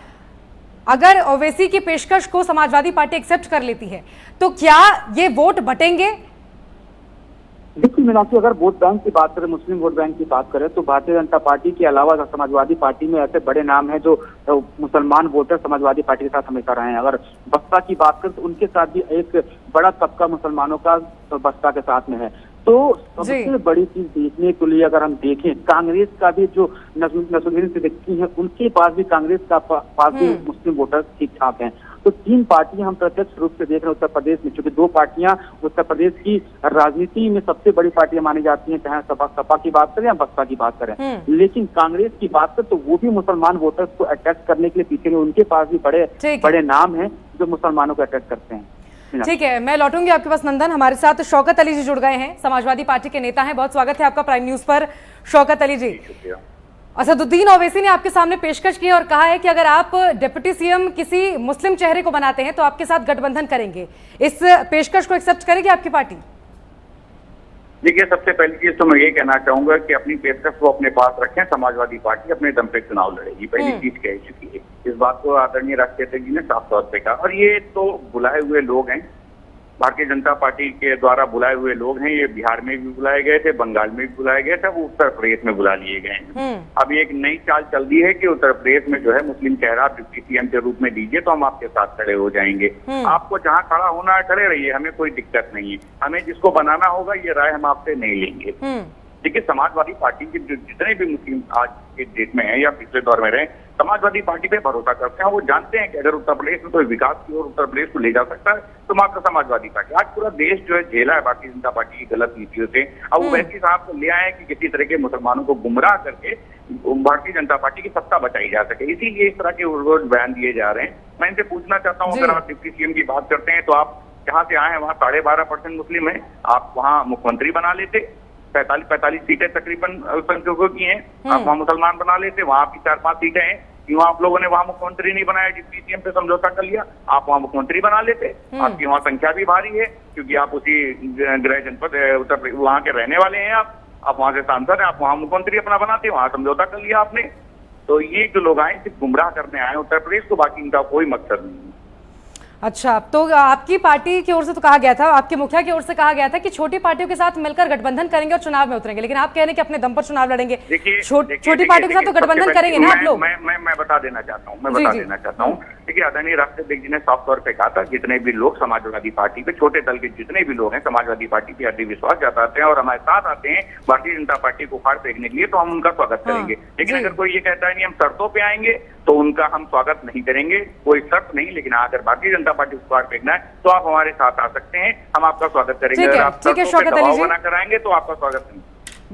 अगर ओवैसी की पेशकश को समाजवादी पार्टी एक्सेप्ट कर लेती है तो क्या ये वोट बटेंगे? देखिए मीनाक्षी, अगर वोट बैंक की बात करें, मुस्लिम वोट बैंक की बात करें, तो भारतीय जनता पार्टी के अलावा समाजवादी पार्टी में ऐसे बड़े नाम हैं जो मुसलमान वोटर समाजवादी पार्टी के साथ हमेशा रहे हैं। अगर बसपा की बात करें तो उनके साथ भी एक बड़ा तबका मुसलमानों का बसपा के साथ में है। तो सबसे बड़ी चीज देखने के लिए अगर हम देखें, कांग्रेस का भी जो नसरुद्दीन सिद्दीकी है, उनके पास भी कांग्रेस का पास भी मुस्लिम वोटर ठीक ठाक हैं। तो तीन पार्टियां हम प्रत्यक्ष रूप से देख रहे हैं उत्तर प्रदेश में, क्योंकि दो पार्टियां उत्तर प्रदेश की राजनीति में सबसे बड़ी पार्टियां मानी जाती हैं, चाहे सपा की बात करें या बसपा की बात करें। लेकिन कांग्रेस की बात करें तो वो भी मुसलमान वोटर्स को अट्रैक्ट करने के लिए पीछे में उनके पास भी बड़े नाम हैं जो मुसलमानों को अट्रैक्ट करते हैं। ठीक है, मैं लौटूंगी आपके पास नंदन। हमारे साथ शौकत अली जी जुड़ गए हैं, समाजवादी पार्टी के नेता हैं। बहुत स्वागत है आपका प्राइम न्यूज पर शौकत अली जी। असदुद्दीन ओवैसी ने आपके सामने पेशकश की और कहा है कि अगर आप डिप्टी सीएम किसी मुस्लिम चेहरे को बनाते हैं तो आपके साथ गठबंधन करेंगे। इस पेशकश को एक्सेप्ट करेगी आपकी पार्टी? देखिए, सबसे पहली चीज तो मैं ये कहना चाहूंगा कि अपनी पेशकश को अपने पास रखें। समाजवादी पार्टी अपने दम पे चुनाव लड़ेगी, पहली चीज कह चुकी है। इस बात को आदरणीय राष्ट्रीय अध्यक्ष जी ने साफ तौर पे कहा, और ये तो बुलाए हुए लोग हैं भारतीय जनता पार्टी के द्वारा बुलाए हुए लोग हैं। ये बिहार में भी बुलाए गए थे, बंगाल में भी बुलाए गए थे, वो उत्तर प्रदेश में बुला लिए गए हैं। अब एक नई चाल चल दी है कि उत्तर प्रदेश में जो है मुस्लिम चेहरा डिप्टी सीएम के रूप में दीजिए तो हम आपके साथ खड़े हो जाएंगे। आपको जहां खड़ा होना है खड़े रहिए, हमें कोई दिक्कत नहीं है। हमें जिसको बनाना होगा ये राय हम आपसे नहीं लेंगे। देखिए, समाजवादी पार्टी के जितने भी मुस्लिम आज के डेट में है या पिछले दौर में रहे, समाजवादी पार्टी पे भरोसा करते हैं। वो जानते हैं कि अगर उत्तर प्रदेश में कोई विकास की ओर उत्तर प्रदेश को ले जा सकता है तो मात्र समाजवादी पार्टी। आज पूरा देश जो है झेला है भारतीय जनता पार्टी की गलत नीतियों से। अब वो वैसी साहब को ले आए कि किसी तरह के मुसलमानों को गुमराह करके भारतीय जनता पार्टी की सत्ता बचाई जा सके, इसीलिए इस तरह के रोज बयान दिए जा रहे हैं। मैं इनसे पूछना चाहता हूँ, अगर आप डिप्टी सीएम की बात करते हैं तो आप जहाँ से आए हैं वहाँ 12.5% मुस्लिम है, आप वहाँ मुख्यमंत्री बना लेते। 45 सीटें तकरीबन संख्यकों की हैं, आप वहाँ मुसलमान बना लेते। वहाँ आपकी 4-5 सीटें हैं, क्यों आप लोगों ने वहाँ मुख्यमंत्री नहीं बनाया? डिप्टी सीएम पे समझौता कर लिया, आप वहाँ मुख्यमंत्री बना लेते। आपकी वहाँ संख्या भी भारी है क्योंकि आप उसी गृह जनपद उत्तर वहाँ के रहने वाले हैं। आप वहाँ से सांसद हैं, आप वहाँ मुख्यमंत्री अपना बनाते, वहाँ समझौता कर लिया आपने। तो ये जो लोग आए सिर्फ गुमराह करने आए उत्तर प्रदेश को, बाकी इनका कोई मकसद नहीं है। अच्छा, तो आपकी पार्टी की ओर से तो कहा गया था, आपके मुखिया की ओर से कहा गया था कि छोटी पार्टियों के साथ मिलकर गठबंधन करेंगे और चुनाव में उतरेंगे, लेकिन आप कह रहे हैं कि अपने दम पर चुनाव लड़ेंगे। छोटी पार्टियों के साथ तो गठबंधन करेंगे ना आप लोग? मैं बता देना चाहता हूँ, देखिए आदरणीय राष्ट्रपति जी ने साफ तौर पे कहा था जितने भी लोग समाजवादी पार्टी पे, छोटे दल के जितने भी लोग हैं समाजवादी पार्टी पे अति विश्वास जताते हैं और हमारे साथ आते हैं भारतीय जनता पार्टी को उखाड़ फेंकने के लिए, तो हम उनका स्वागत करेंगे। लेकिन अगर कोई ये कहता है नहीं हम शर्तों पे आएंगे तो उनका हम स्वागत नहीं करेंगे। कोई शर्त नहीं, लेकिन अगर भारतीय जनता पार्टी को उखाड़ फेंकना है तो आप हमारे साथ आ सकते हैं, हम आपका स्वागत करेंगे। अगर आप दबाव बना कराएंगे तो आपका स्वागत नहीं।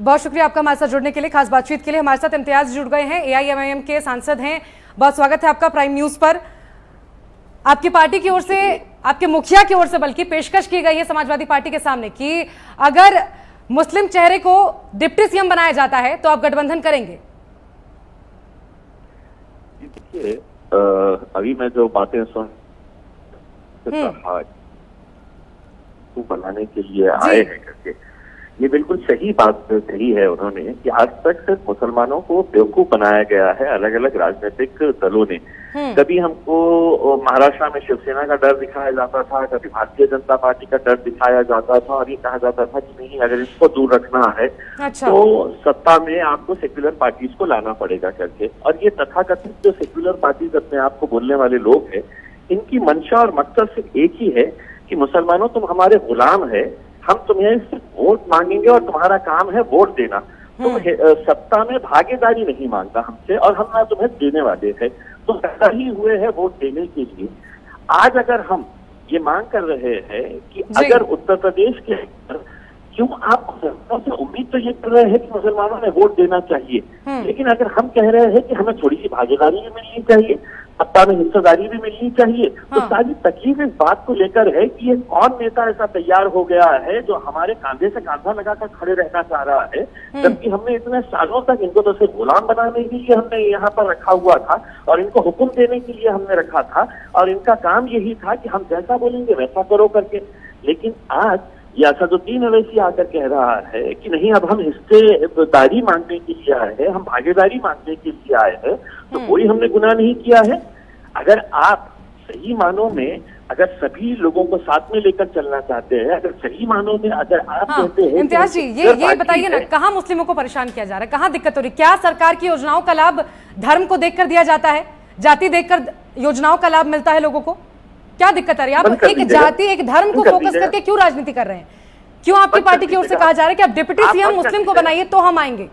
बहुत शुक्रिया आपका हमारे साथ जुड़ने के लिए, खास बातचीत के लिए। हमारे साथ इम्तियाज जुड़ गए हैं, AIMIM के सांसद हैं। बहुत स्वागत है आपका प्राइम न्यूज पर। आपकी पार्टी की ओर से, आपके मुखिया की ओर से बल्कि पेशकश की गई है समाजवादी पार्टी के सामने कि अगर मुस्लिम चेहरे को डिप्टी सीएम बनाया जाता है तो आप गठबंधन करेंगे। देखिए, अभी मैं जो बातें सुन बनाने के लिए आए हैं करके, ये बिल्कुल सही बात कही है उन्होंने कि आज तक सिर्फ मुसलमानों को बेवकूफ बनाया गया है अलग अलग राजनीतिक दलों ने। कभी हमको महाराष्ट्र में शिवसेना का डर दिखाया जाता था, कभी भारतीय जनता पार्टी का डर दिखाया जाता था और ये कहा जाता था कि नहीं अगर इसको दूर रखना है तो सत्ता में आपको सेक्युलर पार्टीज को लाना पड़ेगा करके। और ये तथाकथित जो सेक्युलर पार्टीज अपने आप को बोलने वाले लोग हैं, इनकी मंशा और मकसद सिर्फ एक ही है कि मुसलमानों तुम हमारे गुलाम है, हम तुम्हें सिर्फ वोट मांगेंगे और तुम्हारा काम है वोट देना। तुम सत्ता में भागीदारी नहीं मांगता हमसे और हम ना तुम्हें देने वाले हैं, तो पैदा ही हुए हैं वोट देने के लिए। आज अगर हम ये मांग कर रहे हैं कि अगर उत्तर प्रदेश के अंदर, क्यों आप मुसलमानों से उम्मीद तो ये कर रहे हैं कि मुसलमानों ने वोट देना चाहिए, लेकिन अगर हम कह रहे हैं कि हमें थोड़ी सी भागीदारी भी मिलनी चाहिए, सत्ता में हिस्सेदारी भी मिलनी चाहिए, तो सारी तकलीफ इस बात को लेकर है कि ये कौन नेता ऐसा तैयार हो गया है जो हमारे कांधे से कांधा लगाकर खड़े रहना चाह रहा है, जबकि हमने इतने सालों तक इनको तो सिर्फ गुलाम बनाने के लिए हमने यहाँ पर रखा हुआ था और इनको हुक्म देने के लिए हमने रखा था और इनका काम यही था कि हम जैसा बोलेंगे वैसा करो करके। लेकिन आज ये असदुद्दीन ओवैसी आकर कह रहा है कि नहीं अब हम हिस्सेदारी मांगने के लिए आए हैं, हम भागीदारी मांगने के लिए आए हैं, तो कोई हमने गुनाह नहीं किया है। अगर आप सही मानों में अगर सभी लोगों को साथ में लेकर चलना चाहते हैं, अगर सही मानों में अगर आप कहते हैं इम्तियाज जी ये बताइए ना, कहाँ मुस्लिमों को परेशान किया जा रहा है, कहाँ दिक्कत हो रही है? क्या सरकार की योजनाओं का लाभ धर्म को देखकर दिया जाता है, जाति देखकर योजनाओं का लाभ मिलता है लोगों को? क्या दिक्कत आ रही है? आप एक जाति एक धर्म को फोकस करके क्यों राजनीति कर रहे हैं? क्यों आपकी पार्टी की ओर से कहा जा रहा है कि आप डिप्टी सीएम मुस्लिम को बनाइए तो हम आएंगे?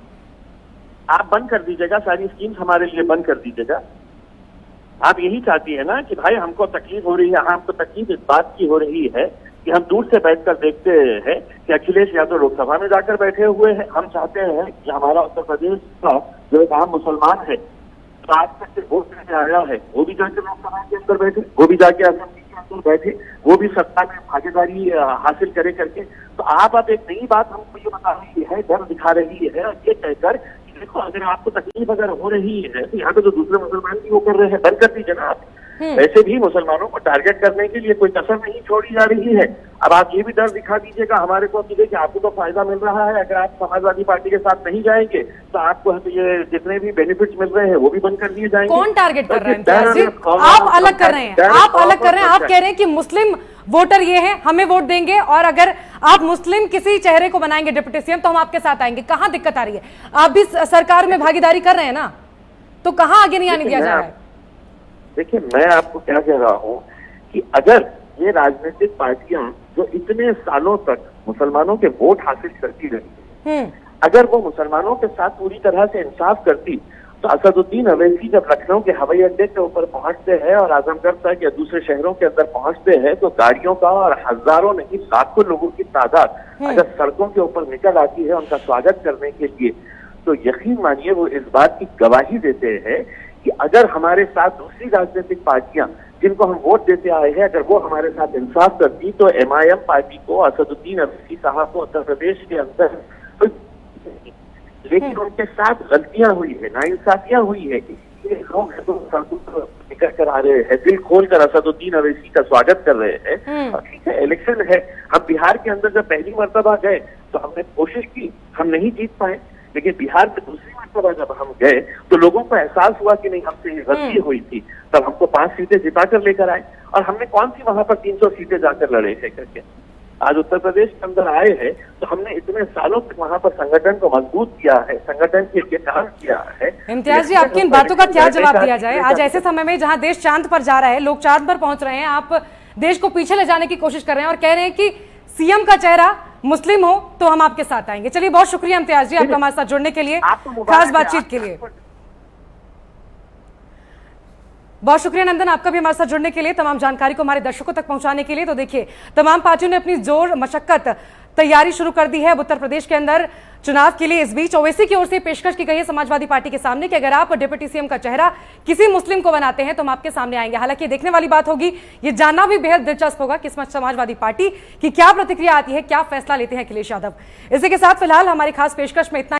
आप बंद कर दीजिएगा, सारी स्कीम्स हमारे लिए बंद कर दीजिएगा। आप यही चाहती है ना कि भाई हमको तकलीफ हो रही है, हमको तकलीफ इस बात की हो रही है कि हम दूर से बैठकर देखते हैं कि अखिलेश यादव लोकसभा में जाकर बैठे हुए हैं। हम चाहते हैं कि हमारा उत्तर प्रदेश का जो एक आम मुसलमान है, तो आज तक से वोट देने आया है, वो भी जाकर लोकसभा के अंदर बैठे, वो भी जाके असेंबली के अंदर बैठे, वो भी सत्ता में भागीदारी हासिल करे करके। तो आप अब एक नई बात हमको ये बता रही है, डर दिखा रही है ये कहकर देखो अगर आपको तकलीफ अगर हो रही है तो यहाँ पे तो दूसरे मुसलमान भी वो कर रहे हैं, बंद कर दीजिए ना आप। वैसे भी मुसलमानों को टारगेट करने के लिए कोई कसर नहीं छोड़ी जा रही है। अब आप ये भी डर दिखा दीजिएगा हमारे को कि देखिए आपको तो फायदा मिल रहा है, अगर आप समाजवादी पार्टी के साथ नहीं जाएंगे तो आपको ये जितने भी बेनिफिट्स मिल रहे हैं वो भी बंद कर दिए जाएंगे। कौन टारगेट कर रहा है इम्तियाज जी? आप अलग कर रहे हैं, आप अलग कर रहे हैं। आप कह रहे हैं कि मुस्लिम वोटर ये है, हमें वोट देंगे, और अगर आप मुस्लिम किसी चेहरे को बनाएंगे डिप्टी सीएम तो हम आपके साथ आएंगे। कहां दिक्कत आ रही है? आप भी सरकार में भागीदारी कर रहे हैं ना, तो कहां आगे नहीं आने दिया जा रहा है? देखिए मैं आपको क्या कह रहा हूं कि अगर ये राजनीतिक पार्टियां जो इतने सालों तक मुसलमानों के वोट हासिल करती रही, अगर वो मुसलमानों के साथ पूरी तरह से इंसाफ करती तो असदुद्दीन अवैसी जब लखनऊ के हवाई अड्डे के ऊपर पहुंचते हैं और आजमगढ़ तक या दूसरे शहरों के अंदर पहुंचते हैं तो गाड़ियों का और हजारों नहीं लाखों लोगों की तादाद अगर सड़कों के ऊपर निकल आती है उनका स्वागत करने के लिए, तो यकीन मानिए वो इस बात की गवाही देते हैं कि अगर हमारे साथ दूसरी राजनीतिक पार्टियां जिनको हम वोट देते आए हैं अगर वो हमारे साथ इंसाफ करती तो MIM पार्टी को, असदुद्दीन अवैसी साहब को उत्तर प्रदेश के अंदर, लेकिन उनके साथ गलतियां हुई है, नाइंसाफियां हुई है, इसलिए लोग तो सड़कों पर निकल कर आ रहे हैं, दिल खोल कर असदुद्दीन अवैसी का स्वागत कर रहे हैं। और ठीक है, इलेक्शन है, हम बिहार के अंदर जब पहली मर्तबा गए तो हमने कोशिश की, हम नहीं जीत पाए, लेकिन बिहार में दूसरी मर्तबा जब हम गए तो लोगों को एहसास हुआ कि नहीं हमसे गलती हुई थी, तब हमको 5 सीटें जिता कर लेकर आए और हमने कौन सी वहां पर 300 सीटें जाकर लड़े हैं करके आज उत्तर प्रदेश के अंदर आए हैं। तो हमने इतने सालों तक वहां पर संगठन को मजबूत किया है, संगठन के लिए काम किया है। इम्तियाज जी, आपकी इन बातों का क्या जवाब दिया जाए? आज ऐसे समय में जहां देश चांद पर जा रहा है, लोग चांद पर पहुंच रहे हैं, आप देश को पीछे ले जाने की कोशिश कर रहे हैं और कह रहे हैं कि सीएम का चेहरा मुस्लिम हो तो हम आपके साथ आएंगे। चलिए, बहुत शुक्रिया इम्तियाज जी आपका हमारे साथ जुड़ने के लिए, खास बातचीत के लिए। बहुत शुक्रिया नंदन आपका भी हमारे साथ जुड़ने के लिए, तमाम जानकारी को हमारे दर्शकों तक पहुंचाने के लिए। तो देखिए, तमाम पार्टियों ने अपनी जोर मशक्कत तैयारी शुरू कर दी है अब उत्तर प्रदेश के अंदर चुनाव के लिए। इस बीच ओवैसी की ओर से पेशकश की गई है समाजवादी पार्टी के सामने कि अगर आप डिप्टी सीएम का चेहरा किसी मुस्लिम को बनाते हैं तो हम आपके सामने आएंगे। हालांकि देखने वाली बात होगी, ये जानना भी बेहद दिलचस्प होगा कि समाजवादी पार्टी की क्या प्रतिक्रिया आती है, क्या फैसला लेते हैं अखिलेश यादव। इसी के साथ फिलहाल हमारी खास पेशकश में इतना